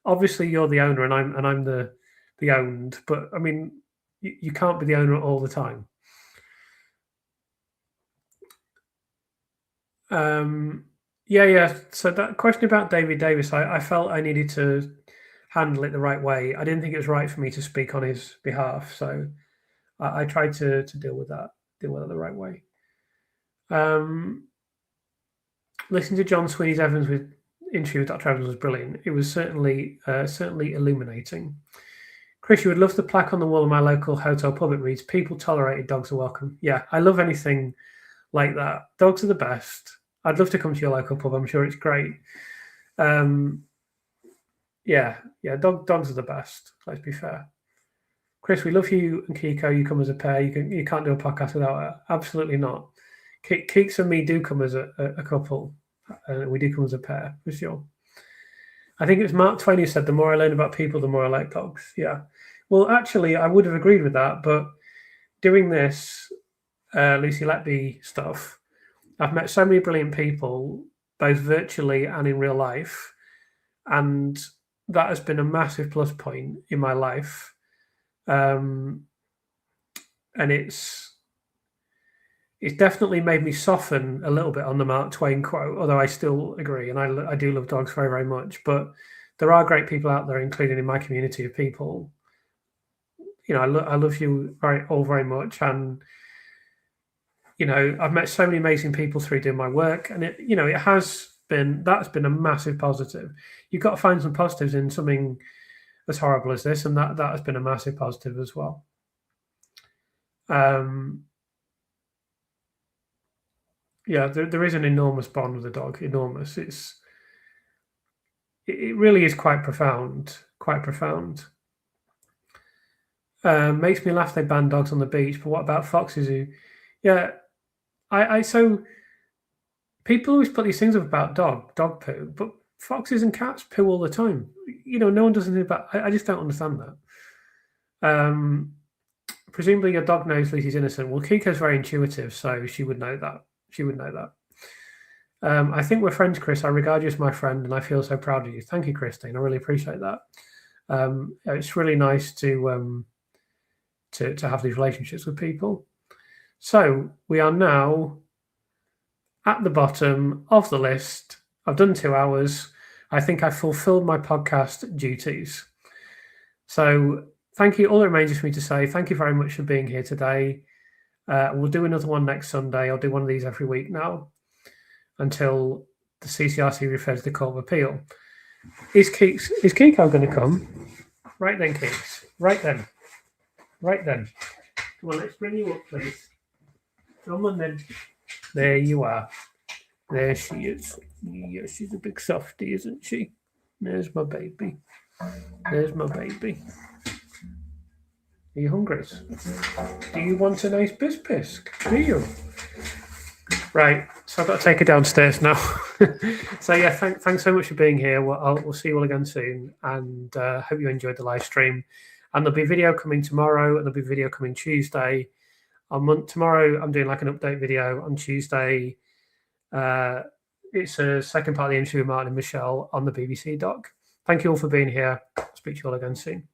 Speaker 1: obviously you're the owner and I'm the owned, but I mean, you can't be the owner all the time. Yeah. So that question about David Davis, I felt I needed to handle it the right way. I didn't think it was right for me to speak on his behalf, so I tried to deal with it the right way. Listening to John Sweeney's Evans with interview with Dr. Evans was brilliant. It was certainly illuminating. Chris, you would love the plaque on the wall of my local hotel pub. It reads, "People tolerated, dogs are welcome." Yeah, I love anything like that. Dogs are the best. I'd love to come to your local pub. I'm sure it's great. Yeah. Dogs are the best. Let's be fair. Chris, we love you and Kiko. You come as a pair. You can't do a podcast without her. Absolutely not. Keeks and me do come as a couple. We do come as a pair, for sure. I think it was Mark Twain who said, "The more I learn about people, the more I like dogs." Yeah. Well, actually, I would have agreed with that. But doing this Lucy Letby stuff, I've met so many brilliant people, both virtually and in real life. And that has been a massive plus point in my life. And it's definitely made me soften a little bit on the Mark Twain quote, although I still agree. And I do love dogs very, very much. But there are great people out there, including in my community of people. I love you all very much. And, I've met so many amazing people through doing my work. And that's been a massive positive. You've got to find some positives in something as horrible as this. And that has been a massive positive as well. Yeah, there is an enormous bond with the dog. Enormous. It really is quite profound. Quite profound. Makes me laugh they ban dogs on the beach, but what about foxes who? Yeah, so people always put these things up about dog poo, but foxes and cats poo all the time. No one does anything about. I just don't understand that. Presumably your dog knows Lucy's innocent. Well, Kiko's very intuitive, so she would know that. I think we're friends, Chris. I regard you as my friend, and I feel so proud of you. Thank you, Christine. I really appreciate that. It's really nice to have these relationships with people. So we are now at the bottom of the list. I've done 2 hours. I think I fulfilled my podcast duties. So thank you. All that remains is for me to say thank you very much for being here today. We'll do another one next Sunday. I'll do one of these every week now until the CCRC refers to the Court of Appeal. Is Kiko going to come? Right then, Keeks. Right then. Come on, let's bring you up, please. Come on then. There you are. There she is. Yeah, she's a big softie, isn't she? There's my baby. Are you hungry? Do you want a nice biscuit? Do you? Right, so I've got to take her downstairs now. So yeah, thanks so much for being here. We'll see you all again soon, and hope you enjoyed the live stream. And there'll be video coming tomorrow, and there'll be video coming Tuesday. Tomorrow, I'm doing like an update video. On Tuesday, it's a second part of the interview with Martin and Michelle on the BBC doc. Thank you all for being here. Speak to you all again soon.